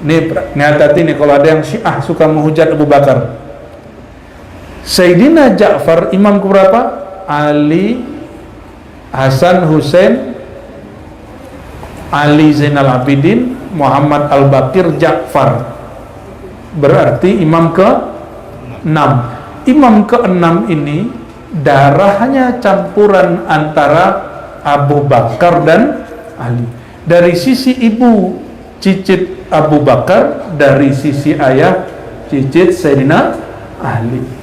nih hati-hati nih kalau ada yang Syiah suka menghujat Abu Bakar. Sayyidina Ja'far imam keberapa? Ali, Hasan, Husain, Ali Zainal Abidin, Muhammad Al-Baqir, Ja'far. Berarti imam ke-6. Imam ke-6 ini darahnya campuran antara Abu Bakar dan Ali. Dari sisi ibu cicit Abu Bakar, dari sisi ayah cicit Sayyidina Ali.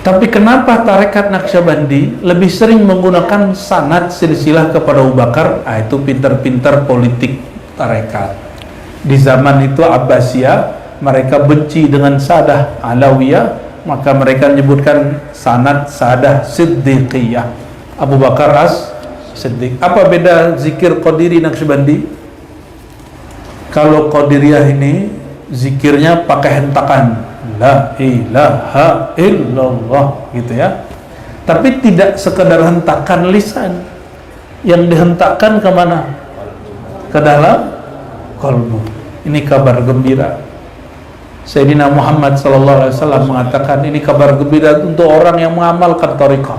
Tapi kenapa tarekat Naqsyabandi lebih sering menggunakan sanad silsilah kepada Abu Bakar? Itu pintar-pintar politik tarekat. Di zaman itu Abbasiyah, mereka benci dengan Sadah Alawiyah, maka mereka menyebutkan sanad Sadah Siddiqiyah, Abu Bakar As-Siddiq. Apa beda zikir Qadiri Naqsyabandi? Kalau Qadiriyah ini zikirnya pakai hentakan, la ilaha illallah gitu ya. Tapi tidak sekedar hentakan lisan, yang dihentakkan kemana? Ke dalam kalbu. Ini kabar gembira. Sayyidina Muhammad SAW mengatakan ini kabar gembira untuk orang yang mengamalkan thariqah.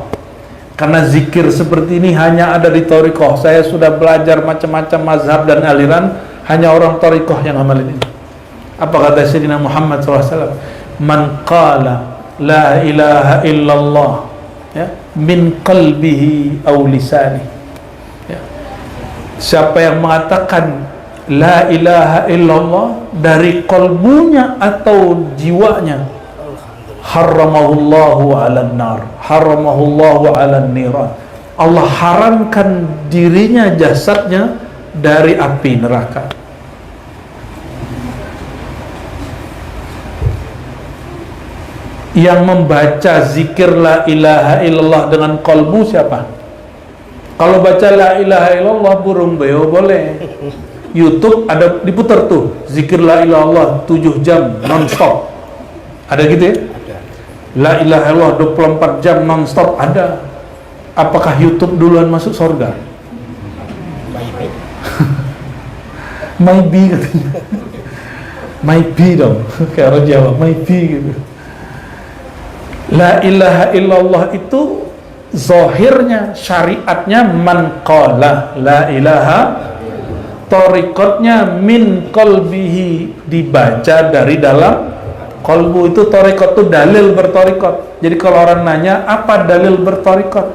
Karena zikir seperti ini hanya ada di thariqah. Saya sudah belajar macam-macam mazhab dan aliran, hanya orang thariqah yang amalin ini. Apa kata Sayyidina Muhammad SAW? Man qala la ilaha illallah, ya, min qalbihi aw lisanihi, ya. Siapa yang mengatakan la ilaha illallah dari kalbunya atau jiwanya, haramahullahu 'alan nar, haramahullahu 'alan niran. Allah haramkan dirinya, jasadnya dari api neraka. Yang membaca zikir la ilaha illallah dengan kalbu siapa? Kalau baca la ilaha illallah burung beo boleh. YouTube ada diputar tuh, zikir la ilaha illallah 7 jam non-stop. Ada gitu ya? La ilaha illallah 24 jam non-stop ada. Apakah YouTube duluan masuk surga? Maybe katanya. Maybe dong, kayak orang Jawa, maybe gitu. La ilaha illallah itu zahirnya, syariatnya man qala la ilaha, thariqatnya min qalbihi, dibaca dari dalam qalbu. Itu thariqat, itu dalil berthariqat. Jadi kalau orang nanya apa dalil berthariqat,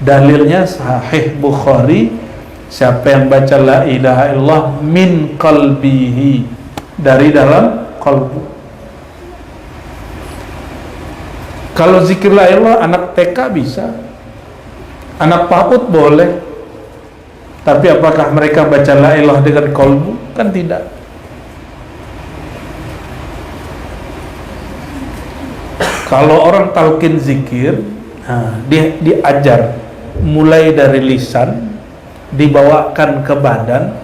dalilnya Sahih Bukhari, siapa yang baca la ilaha illallah min qalbihi, dari dalam qalbu. Kalau zikir la ilaha anak TK bisa, anak PAUD boleh, tapi apakah mereka baca la ilaha dengan qalbu? Kan tidak. Kalau orang talqin zikir, dia diajar mulai dari lisan, dibawakan ke badan,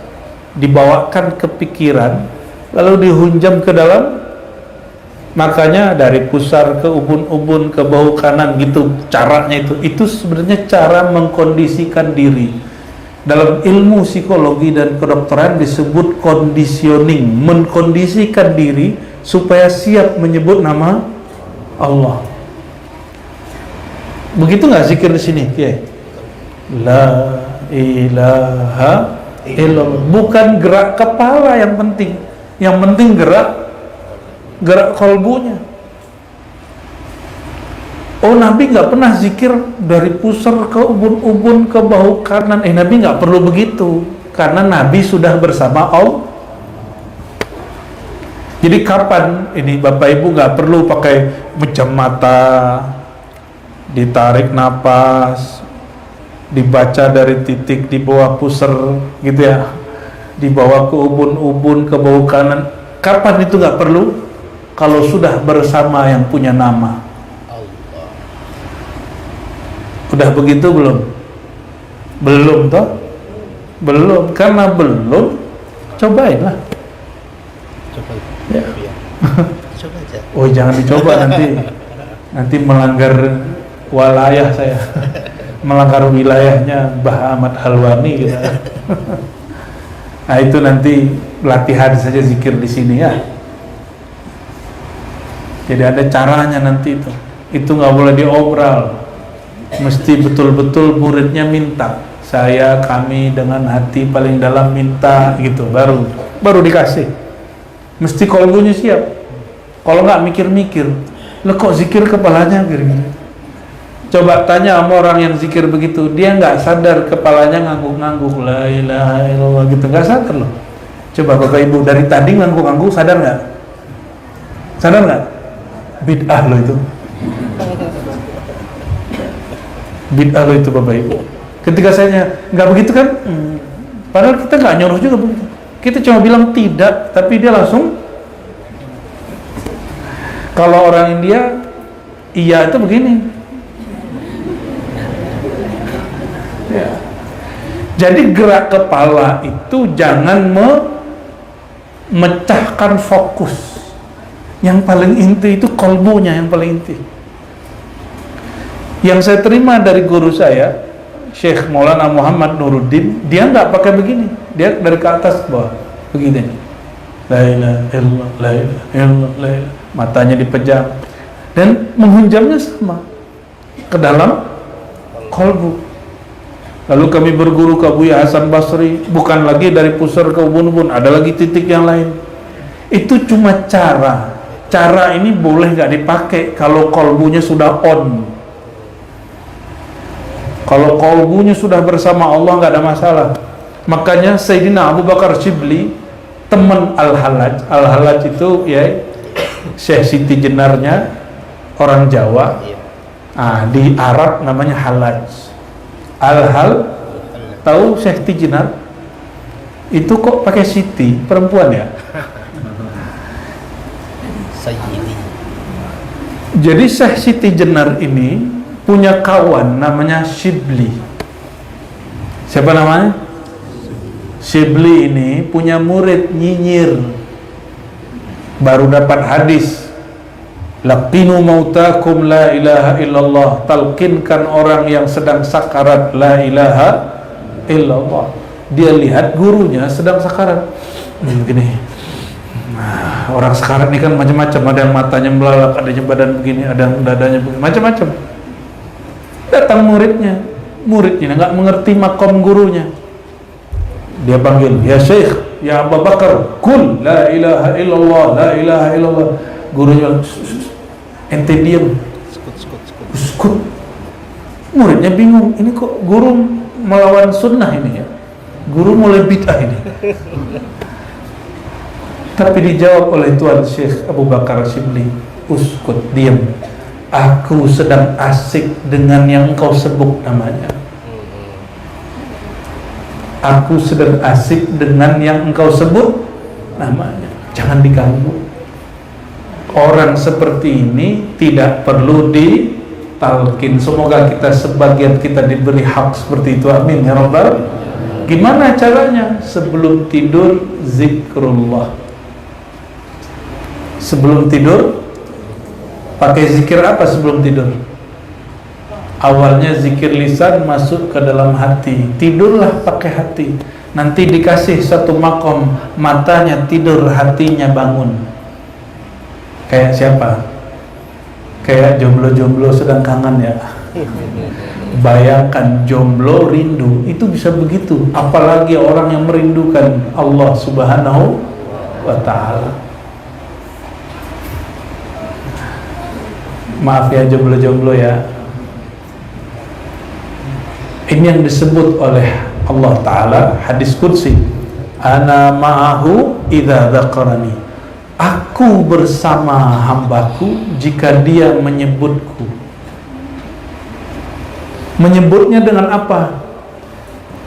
dibawakan ke pikiran, lalu dihunjam ke dalam. Makanya dari pusar ke ubun-ubun ke bahu kanan gitu caranya itu sebenarnya cara mengkondisikan diri. Dalam ilmu psikologi dan kedokteran disebut conditioning, mengkondisikan diri supaya siap menyebut nama Allah. Begitu nggak zikir di sini? Ya. La ilaha illallah. Bukan gerak kepala yang penting. Yang penting gerak kalbunya. Oh, Nabi nggak pernah zikir dari pusar ke ubun-ubun ke bahu kanan. Nabi nggak perlu begitu, karena Nabi sudah bersama Allah. Jadi kapan ini Bapak Ibu nggak perlu pakai mejam mata, ditarik napas, dibaca dari titik di bawah pusar gitu ya, dibawa ke ubun-ubun ke bahu kanan. Kapan itu nggak perlu? Kalau sudah bersama yang punya nama. Udah begitu belum? Belum toh? Belum, karena belum, cobainlah. Coba. Ya. Coba aja. Oh, jangan dicoba nanti melanggar wilayah saya. Melanggar wilayahnya Mbah Ahmad Halwani gitu. Nah, itu nanti latihan saja zikir di sini ya. Jadi ada caranya nanti itu. Itu nggak boleh diobral. Mesti betul-betul muridnya minta. Kami dengan hati paling dalam minta gitu, baru dikasih. Mesti kalbunya siap. Kalau nggak mikir-mikir, lo kok zikir kepalanya gini. Coba tanya sama orang yang zikir begitu, dia nggak sadar kepalanya ngangguk-ngangguk la ilaha illallah gitu, nggak sadar loh. Coba Bapak Ibu dari tadi ngangguk-ngangguk, sadar nggak? Sadar nggak? Bid'ah lo itu. Bid'ah lo itu Bapak Ibu. Ketika saya nggak begitu kan, padahal kita nggak nyuruh juga begitu. Kita cuma bilang tidak, tapi dia langsung. Kalau orang India, iya itu begini. Ya. Jadi gerak kepala itu jangan memecahkan fokus. Yang paling inti itu kalbunya yang paling inti. Yang saya terima dari guru saya, Syekh Maulana Muhammad Nuruddin, dia nggak pakai begini, dia dari ke atas ke bawah, begini. La ilaha illallah, la ilaha illallah, la ilaha. Matanya dipejam dan menghunjamnya sama ke dalam kolbu. Lalu kami berguru ke Buya Hasan Basri, bukan lagi dari pusar ke ubun-ubun, ada lagi titik yang lain. Itu cuma cara ini boleh nggak dipakai kalau kolbunya sudah on. Kalau kolbunya sudah bersama Allah nggak ada masalah. Makanya Sayyidina Abu Bakar Shibli, teman Al-Hallaj itu ya Syekh Siti Jenarnya orang Jawa. Di Arab namanya Hallaj. Tahu Syekh Siti Jenar? Itu kok pakai Siti, perempuan ya? Sayyidi. Jadi Syekh Siti Jenar ini punya kawan namanya Shibli. Siapa namanya? Shibli ini punya murid nyinyir, baru dapat hadis, laqinu mautakum la ilaha illallah, talqinkan orang yang sedang sakarat la ilaha illallah. Dia lihat gurunya sedang sakarat, begini. Orang sekarat ini kan macam-macam, ada yang matanya melalak, ada yang badan begini, ada yang dadanya begini, macam-macam. Datang muridnya nggak mengerti makom gurunya. Dia panggil, ya Syekh, ya Abu Bakar, kul la ilaha illallah, la ilaha illallah. Gurunya bilang, ente diam, skut. Muridnya bingung, ini kok guru melawan sunnah ini ya, guru mulai bid'ah ini. Tapi dijawab oleh Tuan Syekh Abu Bakar Shibli, uskut, diam. Aku sedang asik dengan yang engkau sebut namanya. Aku sedang asik dengan yang engkau sebut namanya. Jangan diganggu. Orang seperti ini tidak perlu ditalkin. Semoga kita sebagian kita diberi hak seperti itu. Amin ya Rabbal. Gimana caranya? Sebelum tidur zikrullah. Sebelum tidur pakai zikir apa sebelum tidur? Awalnya zikir lisan masuk ke dalam hati, tidurlah pakai hati. Nanti dikasih satu makom, matanya tidur, hatinya bangun. Kayak siapa? Kayak jomblo-jomblo sedang kangen ya. Bayangkan jomblo rindu, itu bisa begitu. Apalagi orang yang merindukan Allah Subhanahu wa ta'ala. Maaf ya jomblo-jomblo ya. Ini yang disebut oleh Allah Ta'ala hadis qudsi, ana ma'ahu idza dzakarani. Aku bersama hambaku jika dia menyebutku. Menyebutnya dengan apa?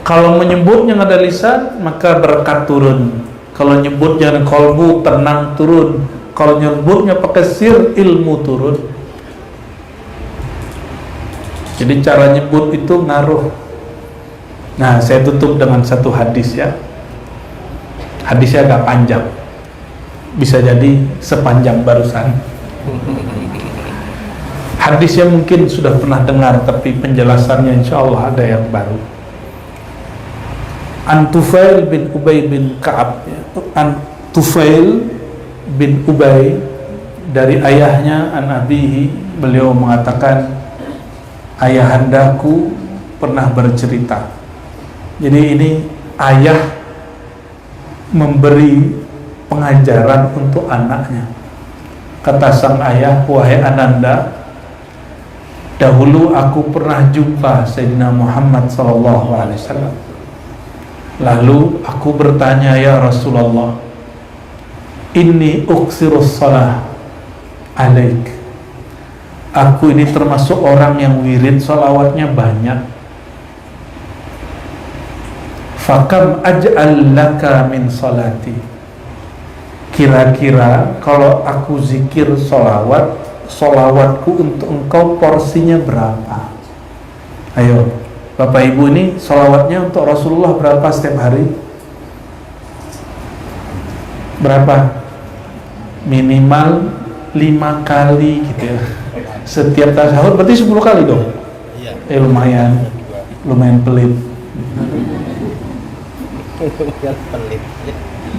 Kalau menyebutnya ada lisan, maka berkat turun. Kalau nyebutnya dengan kolbu, tenang turun. Kalau nyebutnya pakai sir, ilmu turun. Jadi cara nyebut itu ngaruh. Nah, saya tutup dengan satu hadis ya. Hadisnya agak panjang, bisa jadi sepanjang barusan. Hadisnya mungkin sudah pernah dengar, tapi penjelasannya insya Allah ada yang baru. An Tufail bin Ubay bin Ka'ab ya. An Tufail bin Ubay dari ayahnya an abihi, beliau mengatakan, ayahandaku pernah bercerita. Jadi ini ayah memberi pengajaran untuk anaknya. Kata sang ayah, wahai Ananda, dahulu aku pernah jumpa Sayyidina Muhammad SAW. Lalu aku bertanya, ya Rasulullah, inni uksirus salah alaik. Aku ini termasuk orang yang wirid salawatnya banyak. Fakam aj'al laka min salati. Kira-kira kalau aku zikir salawat, salawatku untuk engkau porsinya berapa? Ayo, Bapak Ibu, ini salawatnya untuk Rasulullah berapa setiap hari? Berapa? Minimal 5 kali gitu ya. Setiap tasyahud berarti 10 kali dong. Iya. Lumayan pelit.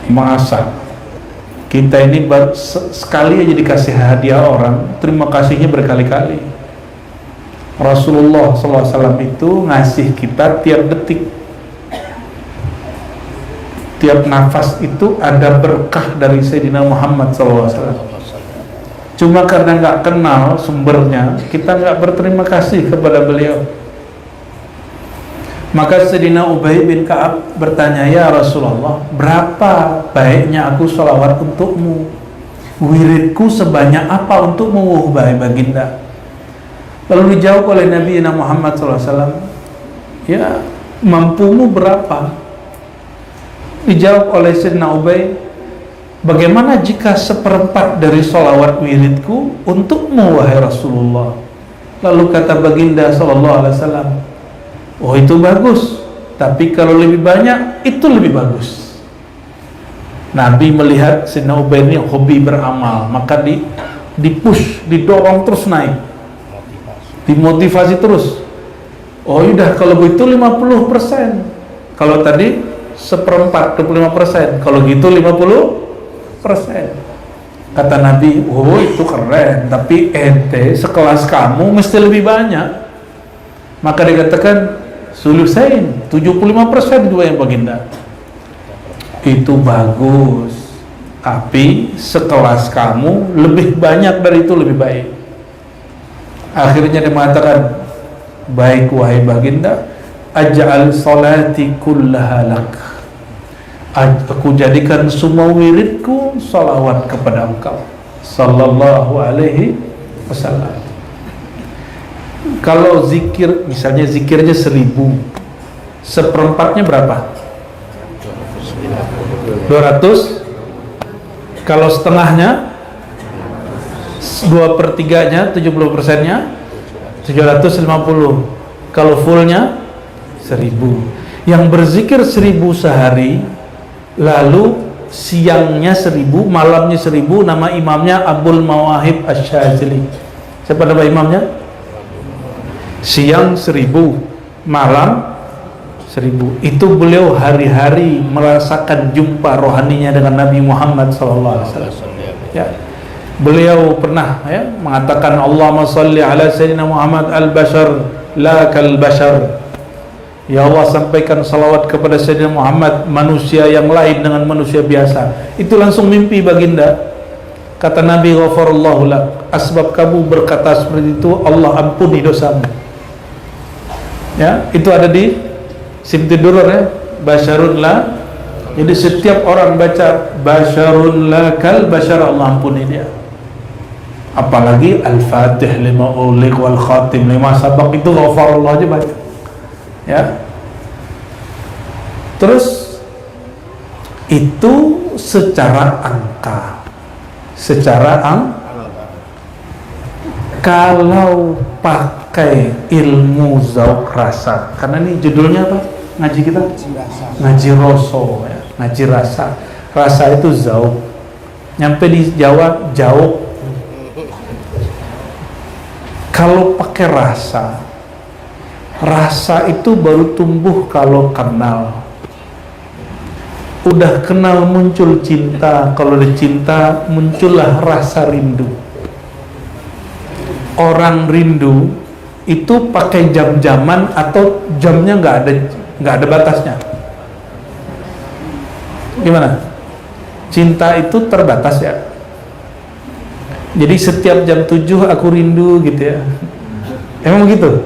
Masa kita ini sekali aja dikasih hadiah orang, terima kasihnya berkali-kali. Rasulullah SAW itu ngasih kita tiap detik, tiap nafas itu ada berkah dari Sayyidina Muhammad SAW. Cuma karena nggak kenal sumbernya, kita nggak berterima kasih kepada beliau. Maka Sayyidina Ubay bin Ka'ab bertanya, ya Rasulullah, berapa baiknya aku sholawat untukmu? Wiridku sebanyak apa untukmu, wahai baginda? Lalu dijawab oleh Nabi Muhammad SAW, ya, mampumu berapa? Dijawab oleh Sayyidina Ubay, bagaimana jika seperempat dari sholawat wiridku untukmu, wahai Rasulullah? Lalu kata baginda SAW, oh itu bagus, tapi kalau lebih banyak itu lebih bagus. Nabi melihat Sayyidina Ubay ini hobi beramal, maka dipush, didorong terus naik, dimotivasi terus. Oh udah, kalau begitu 50%, kalau tadi seperempat 25%, kalau gitu 50%. Kata Nabi, oh itu keren, tapi ente sekelas kamu mesti lebih banyak. Maka dikatakan sulusain, 75% juga yang baginda. Itu bagus, tapi sekelas kamu lebih banyak dari itu lebih baik. Akhirnya dia mengatakan, baik wahai baginda, aj'al salati kullaha lak, aku jadikan semua wiridku salawat kepada engkau sallallahu alaihi wasallam. Kalau zikir, misalnya zikirnya 1000, seperempatnya berapa? 200. Kalau setengahnya, 2/3-nya, 70%-nya 750. Kalau fullnya 1000. Yang berzikir 1000 sehari, lalu siangnya 1000, malamnya 1000, nama imamnya Abul Mawahib Asy-Syadzili. Siapa nama imamnya? Siang 1000, malam 1000. Itu beliau hari-hari merasakan jumpa rohaninya dengan Nabi Muhammad SAW. Ya. Beliau pernah mengatakan, Allahumma salli ala Sayyidina Muhammad al-bashar la kal-bashar. Ya Allah, sampaikan salawat kepada Sayyidina Muhammad, manusia yang lain dengan manusia biasa. Itu langsung mimpi baginda. Kata Nabi, ghafarallahu lak, asbab kamu berkata seperti itu, Allah ampuni dosamu. Ya, itu ada di Simtidurur ya, basyarun la. Jadi setiap orang baca basyarun la kal bashar, Allah ampuni dia. Apalagi Al-Fatih lima uliq wal khatim lima sabaq, itu ghafarullah aja baca. Ya. Terus itu secara angka, kalau pakai ilmu zauq rasa, karena ini judulnya apa ngaji kita? Ngaji roso ya, ngaji rasa. Rasa itu zauq, nyampe di Jawa jauh. Kalau pakai rasa itu baru tumbuh kalau kenal. Udah kenal muncul cinta, kalau ada cinta muncullah rasa rindu. Orang rindu itu pakai jam-jaman atau jamnya nggak ada batasnya. Gimana? Cinta itu terbatas ya. Jadi setiap jam 7 aku rindu gitu ya. Emang begitu?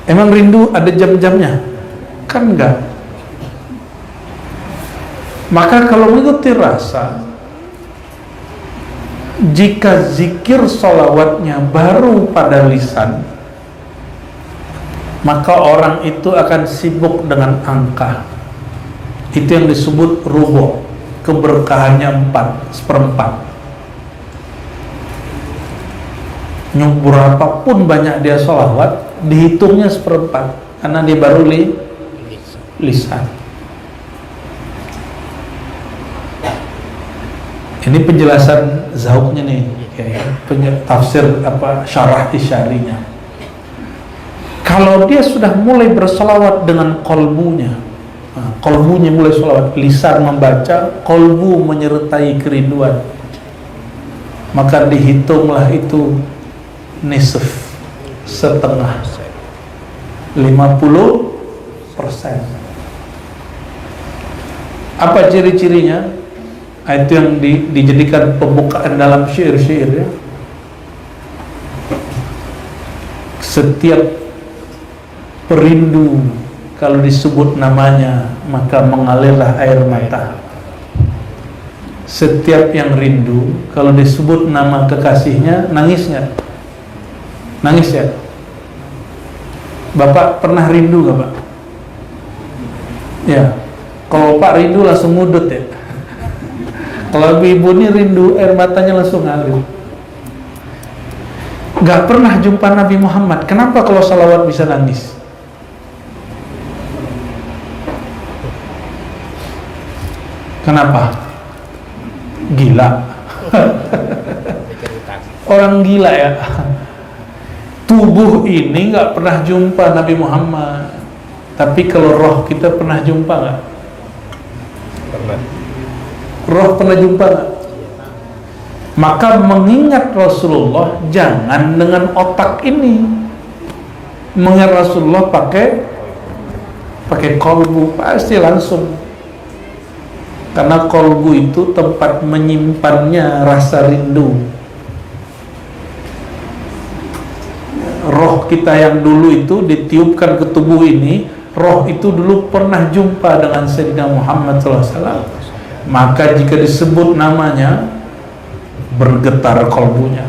Emang rindu ada jam-jamnya? Kan enggak. Maka kalau mengikuti rasa, jika zikir sholawatnya baru pada lisan, maka orang itu akan sibuk dengan angka. Itu yang disebut rubu', keberkahannya 4/4. Berapapun banyak dia sholawat, dihitungnya 1/4, karena dia baru lisan. Ini penjelasan zauqnya nih, tafsir syarah isyarinya. Kalau dia sudah mulai bersolawat dengan kolbunya, kolbunya mulai solawat, lisan membaca, kolbu menyertai kerinduan, maka dihitunglah itu nisf, setengah, 50%. Apa ciri-cirinya? Itu yang dijadikan pembukaan dalam syair-syair ya. Setiap perindu kalau disebut namanya maka mengalirlah air mata. Setiap yang rindu kalau disebut nama kekasihnya nangis nggak? Nangis ya? Bapak pernah rindu nggak Pak? Ya. Kalau Pak rindu langsung ngudut ya. Kalau ibu ini rindu air matanya langsung ngalir. Gak pernah jumpa Nabi Muhammad. Kenapa kalau salawat bisa nangis? Kenapa? Gila. Orang gila ya. Tubuh ini gak pernah jumpa Nabi Muhammad. Tapi kalau roh kita pernah jumpa gak? Pernah. Roh pernah jumpa gak? Maka mengingat Rasulullah jangan dengan otak ini. Mengingat Rasulullah pakai kolbu, pasti langsung. Karena kolbu itu tempat menyimpannya rasa rindu. Roh kita yang dulu itu ditiupkan ke tubuh ini, roh itu dulu pernah jumpa dengan Sayyidina Muhammad SAW. Maka jika disebut namanya, bergetar kolbunya.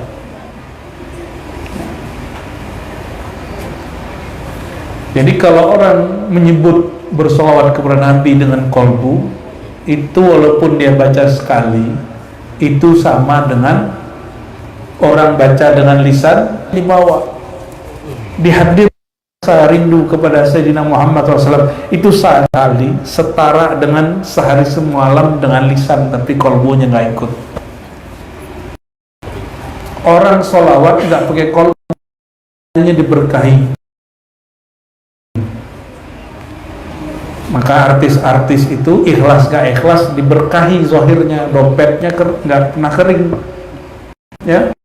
Jadi kalau orang menyebut bersolawat kepada Nabi dengan kolbu, itu walaupun dia baca sekali, itu sama dengan orang baca dengan lisan dibawa. Dihadir rasa rindu kepada Sayyidina Muhammad SAW itu sekali setara dengan sehari semalam dengan lisan, tapi kolbunya nggak ikut. Orang solawat nggak pakai kolbunya diberkahi. Maka artis-artis itu ikhlas gak ikhlas diberkahi zahirnya, dompetnya nggak pernah kering. Ya,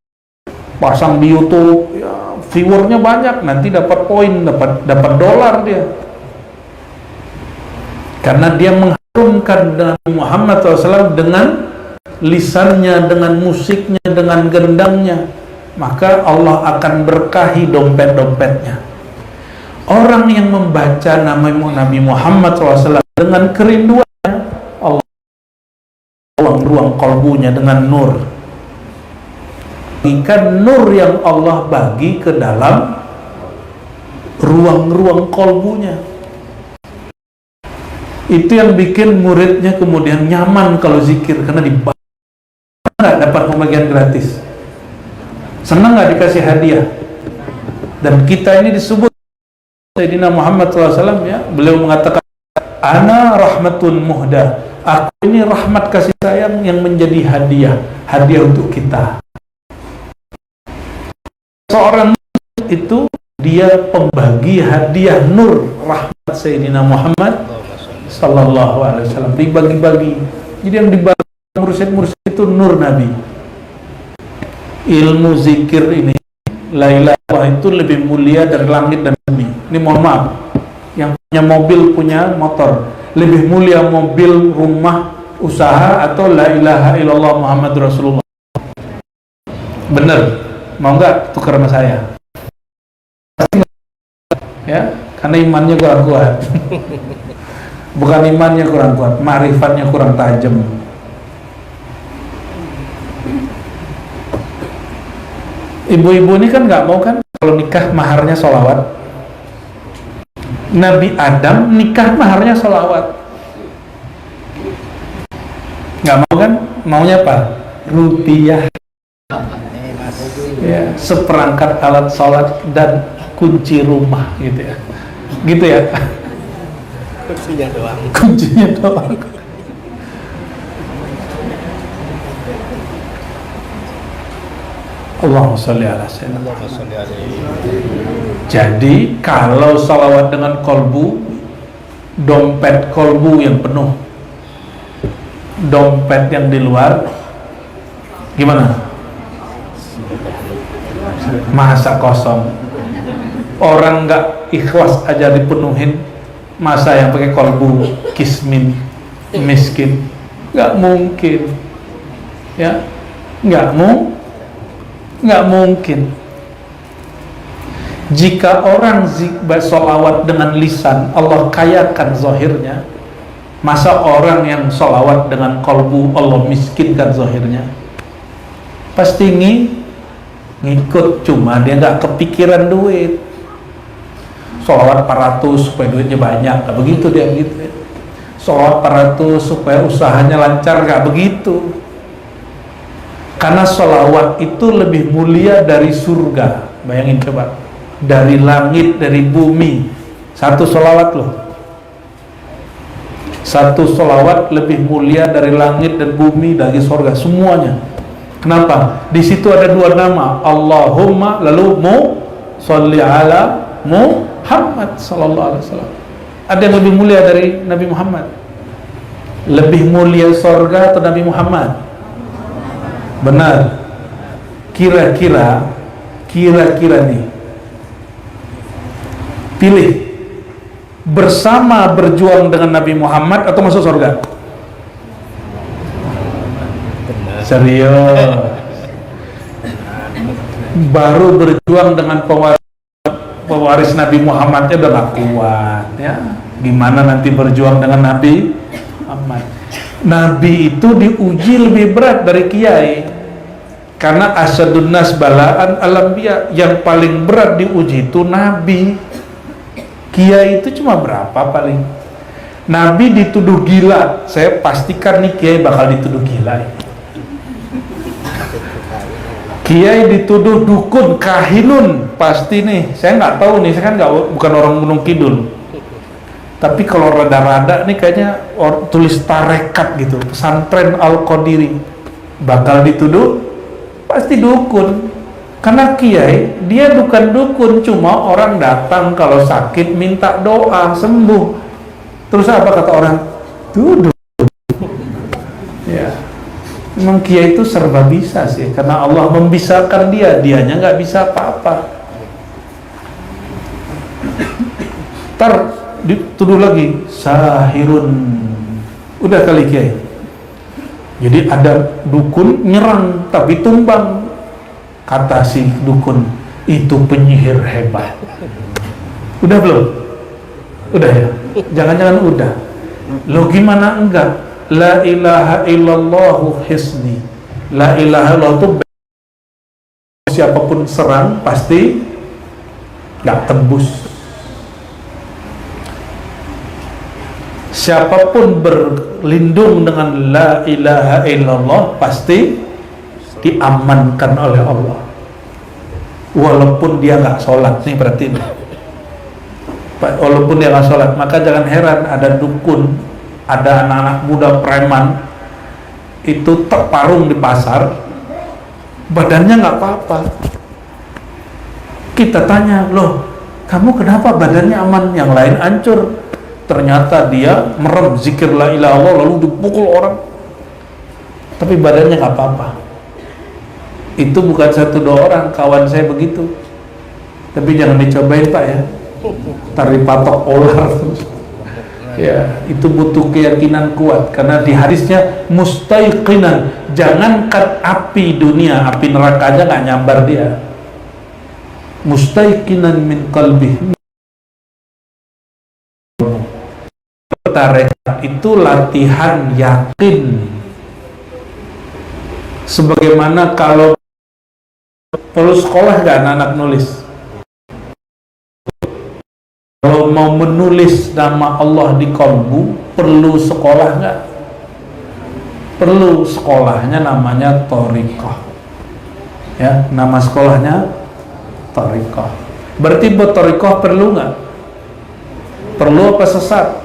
pasang di YouTube, ya, viewernya banyak, nanti dapat poin, dapat dolar dia. Karena dia mengharumkan Nabi Muhammad SAW dengan lisannya, dengan musiknya, dengan gendangnya, maka Allah akan berkahi dompet-dompetnya. Orang yang membaca nama Nabi Muhammad SAW dengan kerinduannya, Allah ruang kolbunya dengan nur. Bagikan nur yang Allah bagi ke dalam ruang-ruang kolbunya. Itu yang bikin muridnya kemudian nyaman kalau zikir, karena nggak dapat pembagian gratis, senang nggak dikasih hadiah. Dan kita ini disebut Sayyidina Muhammad SAW ya, beliau mengatakan ana rahmatun muhda, aku ini rahmat kasih sayang yang menjadi hadiah untuk kita. Seorang itu dia pembagi hadiah nur rahmat Sayyidina Muhammad sallallahu alaihi wasallam, dibagi-bagi. Jadi yang dibagi mursyid-mursyid itu nur Nabi. Ilmu zikir ini, la ilaha illallah, itu lebih mulia dari langit dan bumi. Ini mohon maaf, yang punya mobil, punya motor, lebih mulia mobil, rumah, usaha, atau la ilaha illallah Muhammad Rasulullah? Bener? Mau nggak tukar sama saya? Ya, karena imannya kurang kuat. Bukan imannya kurang kuat, ma'rifatnya kurang tajam. Ibu-ibu ini kan nggak mau kan kalau nikah maharnya sholawat. Nabi Adam nikah maharnya sholawat. Nggak mau kan? Maunya apa? Rupiah. Ya, seperangkat alat sholat dan kunci rumah gitu ya. Gitu ya. Kuncinya doang. Kuncinya doang. Allahumma sholli ala sayyidina. Jadi kalau salawat dengan kolbu, dompet kolbu yang penuh, dompet yang di luar gimana? Masa kosong. Orang nggak ikhlas aja dipenuhin, masa yang pakai kolbu kismin miskin? Nggak mungkin, ya, nggak mungkin. Jika orang sholawat dengan lisan, Allah kayakan zahirnya. Masa orang yang sholawat dengan kolbu, Allah miskinkan zahirnya? Pasti ngikut, cuma dia nggak kepikiran duit. Sholawat 400 supaya duitnya banyak, nggak begitu dia gitu. Sholawat 400 supaya usahanya lancar, nggak begitu. Karena sholawat itu lebih mulia dari surga. Bayangin coba, dari langit, dari bumi. Satu sholawat loh, satu sholawat lebih mulia dari langit dan bumi, dari surga, semuanya. Kenapa? Di situ ada dua nama, Allahumma lalu sholli ala Muhammad sallallahu alaihi wasallam. Ada yang lebih mulia dari Nabi Muhammad? Lebih mulia surga atau Nabi Muhammad? Benar. Kira-kira nih, pilih bersama berjuang dengan Nabi Muhammad atau masuk surga? Serius. Baru berjuang dengan pewaris Nabi Muhammadnya udah gak kuat, ya. Gimana nanti berjuang dengan Nabi Muhammad? Nabi itu diuji lebih berat dari kiai, karena asyadun nas balaan al-anbiya. Yang paling berat diuji itu Nabi. Kiai itu cuma berapa paling. Nabi dituduh gila, saya pastikan nih kiai bakal dituduh gila. Kiai dituduh dukun, kahinun, pasti nih. Saya nggak tahu nih, saya kan bukan orang Gunung Kidul. Tapi kalau rada-rada nih kayaknya tulis tarekat gitu, pesantren Al-Qadiri, bakal dituduh pasti dukun. Karena kiai, dia bukan dukun, cuma orang datang kalau sakit minta doa sembuh. Terus apa kata orang? Duduk. Ya, memang kiai itu serba bisa sih, karena Allah membisakan dianya nggak bisa apa-apa. Ntar dituduh lagi sahirun, udah kali kiai. Jadi ada dukun nyerang tapi tumbang, kata si dukun, itu penyihir hebat. Udah belum? Udah ya? Jangan-jangan udah. Lo gimana enggak? La ilaha illallahu hisni. La ilaha illallah itu siapapun serang pasti gak tembus. Siapapun berlindung dengan la ilaha illallah pasti diamankan oleh Allah, walaupun dia nggak sholat. Nih berarti ini, walaupun dia nggak sholat. Maka jangan heran ada dukun, ada anak-anak muda preman itu terparung di pasar, badannya nggak apa-apa. Kita tanya, loh kamu kenapa badannya aman, yang lain hancur? Ternyata dia merem zikir la ilaha illallah lalu dipukul orang, tapi badannya nggak apa-apa. Itu bukan satu dua orang, kawan saya begitu. Tapi jangan dicobain Pak ya, ntar dipatok ular. Ya, itu butuh keyakinan kuat, karena di hadisnya mustaiqinan, jangankan api dunia, api neraka aja nggak nyambar dia. Mustaiqinan min qalbi. Tarekat itu latihan yakin. Sebagaimana kalau perlu sekolah nggak anak-anak nulis? Kalau mau menulis nama Allah di kolbu, perlu sekolah nggak? Perlu sekolahnya, namanya thariqah. Ya, nama sekolahnya thariqah. Berarti buat thariqah perlu nggak? Perlu apa sesat?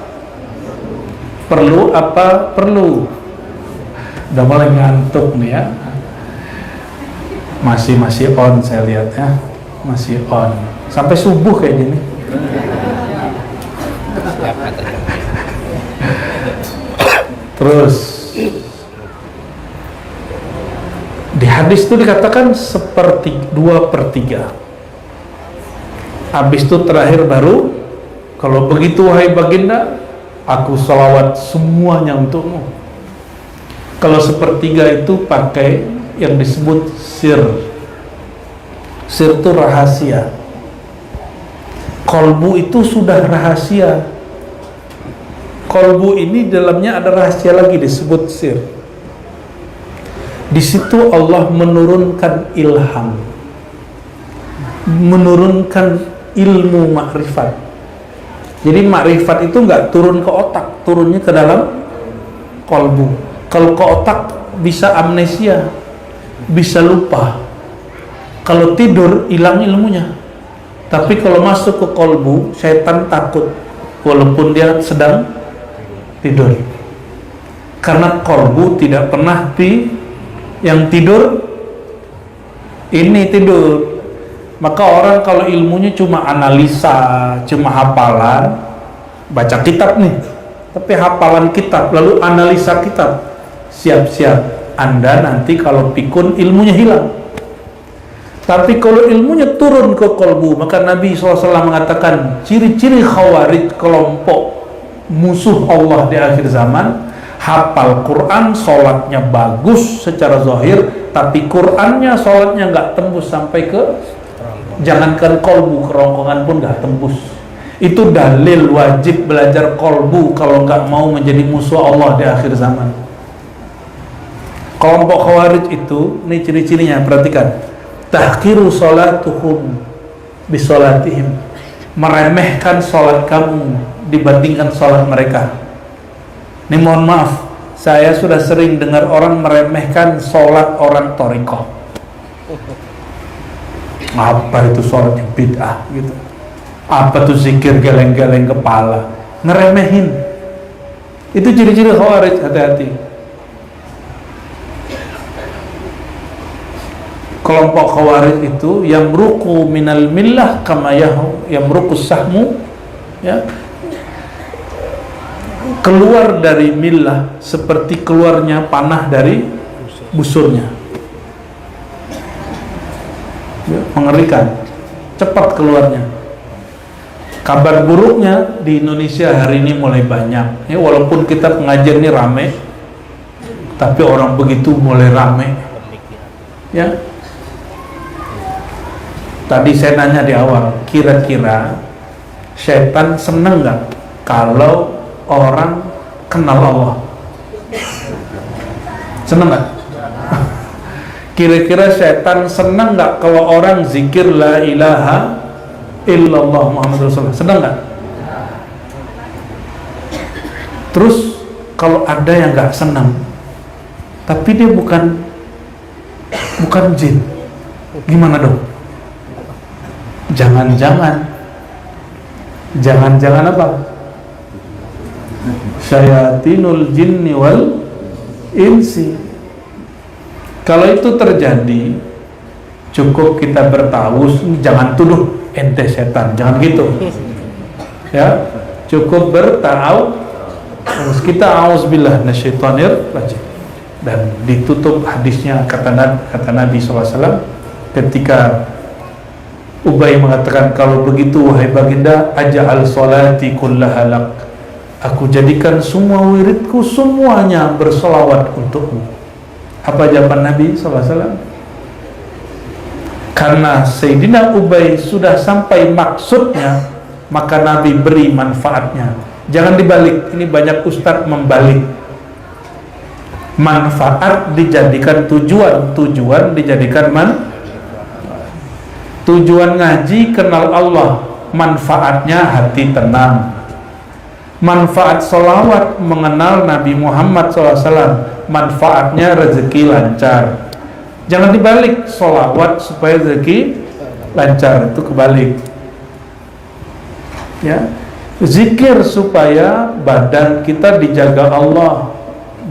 Perlu apa? Perlu. Udah mulai ngantuk nih ya. Masih on saya lihat ya. Masih on. Sampai subuh kayak gini. Terus di hadis itu dikatakan seperti 2/3. Habis itu terakhir baru, kalau begitu wahai baginda, aku salawat semuanya untukmu. Kalau sepertiga itu pakai yang disebut sir. Sir itu rahasia. Kolbu itu sudah rahasia. Kolbu ini dalamnya ada rahasia lagi disebut sir. Di situ Allah menurunkan ilham, menurunkan ilmu makrifat. Jadi makrifat itu nggak turun ke otak, turunnya ke dalam kolbu. Kalau ke otak bisa amnesia, bisa lupa. Kalau tidur hilang ilmunya. Tapi kalau masuk ke kolbu, setan takut walaupun dia sedang tidur. Karena kolbu tidak pernah yang tidur ini tidur. Maka orang kalau ilmunya cuma analisa, cuma hafalan, baca kitab nih, tapi hafalan kitab lalu analisa kitab, siap-siap Anda nanti kalau pikun ilmunya hilang. Tapi kalau ilmunya turun ke kolbu, maka Nabi SAW mengatakan ciri-ciri khawarij, kelompok musuh Allah di akhir zaman, hafal Quran, sholatnya bagus secara zahir, tapi Qurannya, sholatnya nggak tembus sampai ke, jangankan kolbu, kerongkongan pun nggak tembus. Itu dalil wajib belajar kolbu kalau nggak mau menjadi musuh Allah di akhir zaman. Kelompok khawarij itu, ini ciri-cirinya, perhatikan. Tahqiru sholatuhum bisolatihim, meremehkan sholat kamu dibandingkan sholat mereka. Ini mohon maaf, saya sudah sering dengar orang meremehkan sholat orang thariqah. Apa itu sholatnya bid'ah gitu, apa tuh zikir geleng-geleng kepala, ngeremehin. Itu ciri-ciri khawarij, hati-hati. Kelompok khawarij itu yang ruku minal millah kama yang ruku sahmu, ya, keluar dari millah seperti keluarnya panah dari busurnya, ya, mengerikan, cepat keluarnya. Kabar buruknya di Indonesia hari ini mulai banyak, ya, walaupun kita pengajian ini rame, tapi orang begitu mulai rame, ya. Tadi saya nanya di awal, kira-kira setan seneng nggak kalau orang kenal Allah? Seneng nggak? Kira-kira setan seneng nggak kalau orang zikir la ilaha illallah Muhammad Rasulullah? Seneng nggak? Terus kalau ada yang nggak seneng, tapi dia bukan jin, gimana dong? Jangan-jangan apa? Syayatinul jinni wal insi. Kalau itu terjadi, cukup kita bertawus, jangan tuduh ente setan, jangan gitu. Ya, cukup bertawus, kita auzubillah minasyaitonir rajim. Dan ditutup hadisnya kata Nabi SAW ketika Ubay mengatakan, kalau begitu wahai baginda, aja'al sholati kullaha lak, aku jadikan semua wiridku semuanya bersolawat untukmu. Apa jawaban Nabi SAW? Karena Sayyidina Ubay sudah sampai maksudnya, maka Nabi beri manfaatnya. Jangan dibalik, ini banyak ustadz membalik. Manfaat dijadikan tujuan, tujuan dijadikan tujuan ngaji kenal Allah, manfaatnya hati tenang. Manfaat sholawat mengenal Nabi Muhammad SAW, manfaatnya rezeki lancar. Jangan dibalik, sholawat supaya rezeki lancar, itu kebalik. Ya, zikir supaya badan kita dijaga Allah,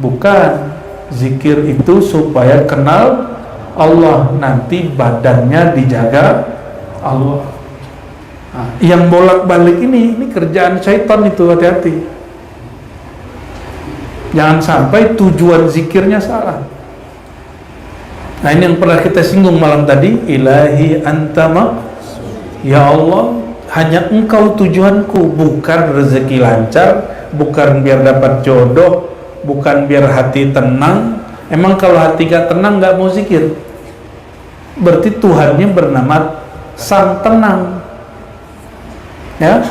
bukan. Zikir itu supaya kenal Allah, nanti badannya dijaga Allah. Nah, yang bolak-balik ini kerjaan syaitan itu, hati-hati. Jangan sampai tujuan zikirnya salah. Nah, ini yang pernah kita singgung malam tadi, ilahi antama, ya Allah, hanya engkau tujuanku, bukan rezeki lancar, bukan biar dapat jodoh, bukan biar hati tenang. Emang kalau hati gak tenang gak mau zikir? Berarti Tuhannya bernama Sang Tenang. Ya.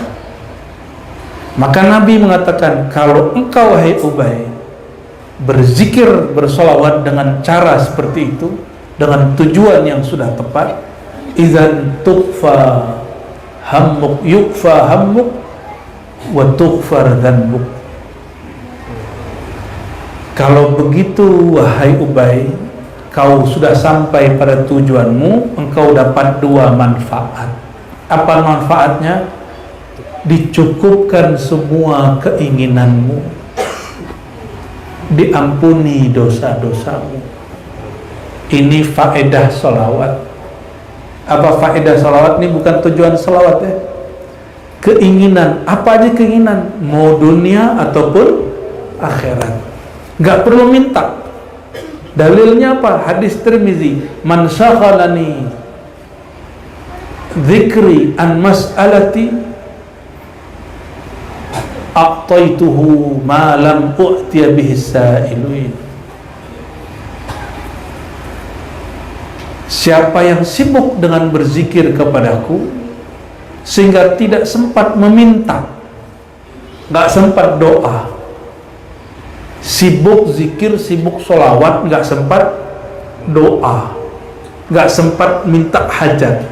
Maka Nabi mengatakan, kalau engkau wahai Ubay berzikir, bersolawat dengan cara seperti itu, dengan tujuan yang sudah tepat, idzan tukfa hammuk, yukfa hammuk wa tughfar dzanbuk. Kalau begitu wahai Ubay, kau sudah sampai pada tujuanmu, engkau dapat dua manfaat. Apa manfaatnya? Dicukupkan semua keinginanmu, diampuni dosa-dosamu. Ini faedah sholawat. Apa faedah sholawat? Ini bukan tujuan sholawat ya. Keinginan, apa aja keinginan, mau dunia ataupun akhirat, nggak perlu minta. Dalilnya apa? Hadis Tirmizi, man syaghalani dzikri an mas'alati a'taituhu ma lam u'tiya bihi sa'ilin. Siapa yang sibuk dengan berzikir kepadaku sehingga tidak sempat meminta, nggak sempat doa, sibuk zikir, sibuk sholawat, nggak sempat doa, nggak sempat minta hajat,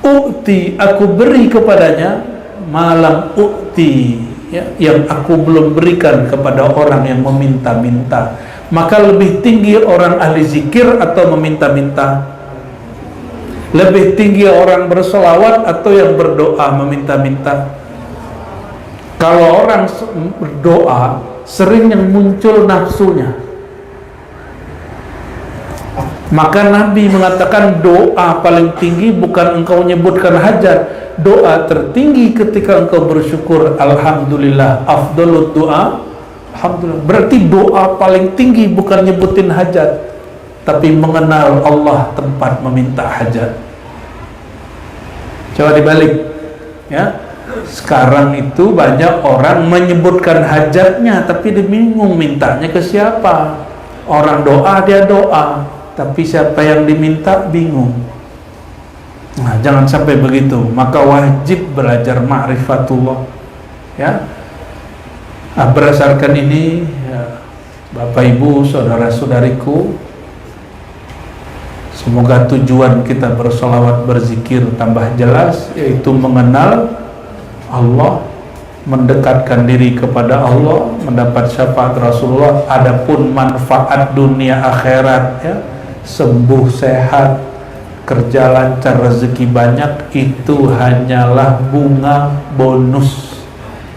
ukti, aku beri kepadanya malam ukti, ya, yang aku belum berikan kepada orang yang meminta-minta. Maka lebih tinggi orang ahli zikir atau meminta-minta? Lebih tinggi orang bersolawat atau yang berdoa meminta-minta? Kalau orang berdoa, sering yang muncul nafsunya. Maka Nabi mengatakan doa paling tinggi bukan engkau menyebutkan hajat. Doa tertinggi ketika engkau bersyukur, alhamdulillah, afdalud doa, alhamdulillah. Berarti doa paling tinggi bukan nyebutin hajat, tapi mengenal Allah tempat meminta hajat. Coba dibalik ya. Sekarang itu banyak orang menyebutkan hajatnya, tapi dia bingung mintanya ke siapa. Orang doa, dia doa, tapi siapa yang diminta bingung. Nah, jangan sampai begitu. Maka wajib belajar ma'rifatullah ya. Nah, berdasarkan ini ya, Bapak Ibu, saudara-saudariku, semoga tujuan kita bersolawat, berzikir tambah jelas, yaitu mengenal Allah, mendekatkan diri kepada Allah, mendapat syafaat Rasulullah. Adapun manfaat dunia akhirat ya, sembuh sehat, kerja lancar, rezeki banyak, itu hanyalah bunga bonus.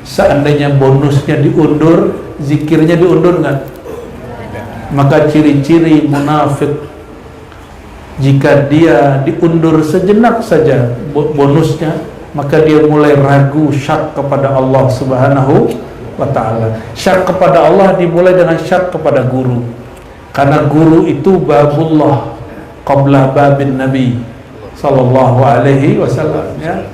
Seandainya bonusnya diundur, zikirnya diundur nggak? Maka ciri-ciri munafik, jika dia diundur sejenak saja bonusnya, maka dia mulai ragu, syak kepada Allah Subhanahu wa ta'ala. Syak kepada Allah dimulai dengan syak kepada guru, karena guru itu babullah qabla babin Nabi sallallahu alaihi wasallam ya.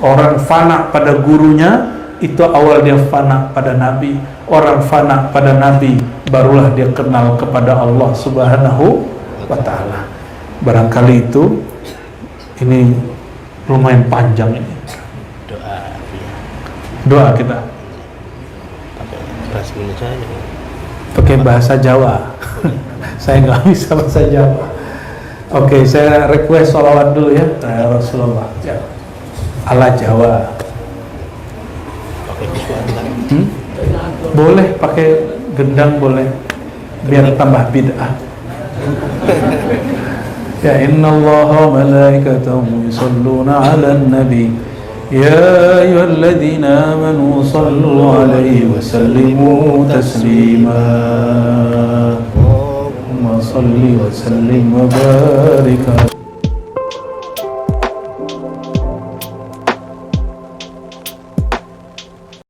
Orang fana pada gurunya, itu awal dia fana pada Nabi. Orang fana pada Nabi, barulah dia kenal kepada Allah Subhanahu wa ta'ala. Barangkali itu, ini lumayan panjang ini. Doa kita pakai bahasa Jawa. Saya nggak bisa bahasa Jawa. Oke, saya request sholawat dulu ya, Rasulullah ya. Ala Jawa. Boleh pakai gendang, boleh, biar tambah bid'ah. Ya, innallaha malaikatahu yusholluna 'alan nabi ya ayyuhalladzina amanu shallu 'alaihi wa sallimu taslima. Allahumma shalli wa sallim wa barik.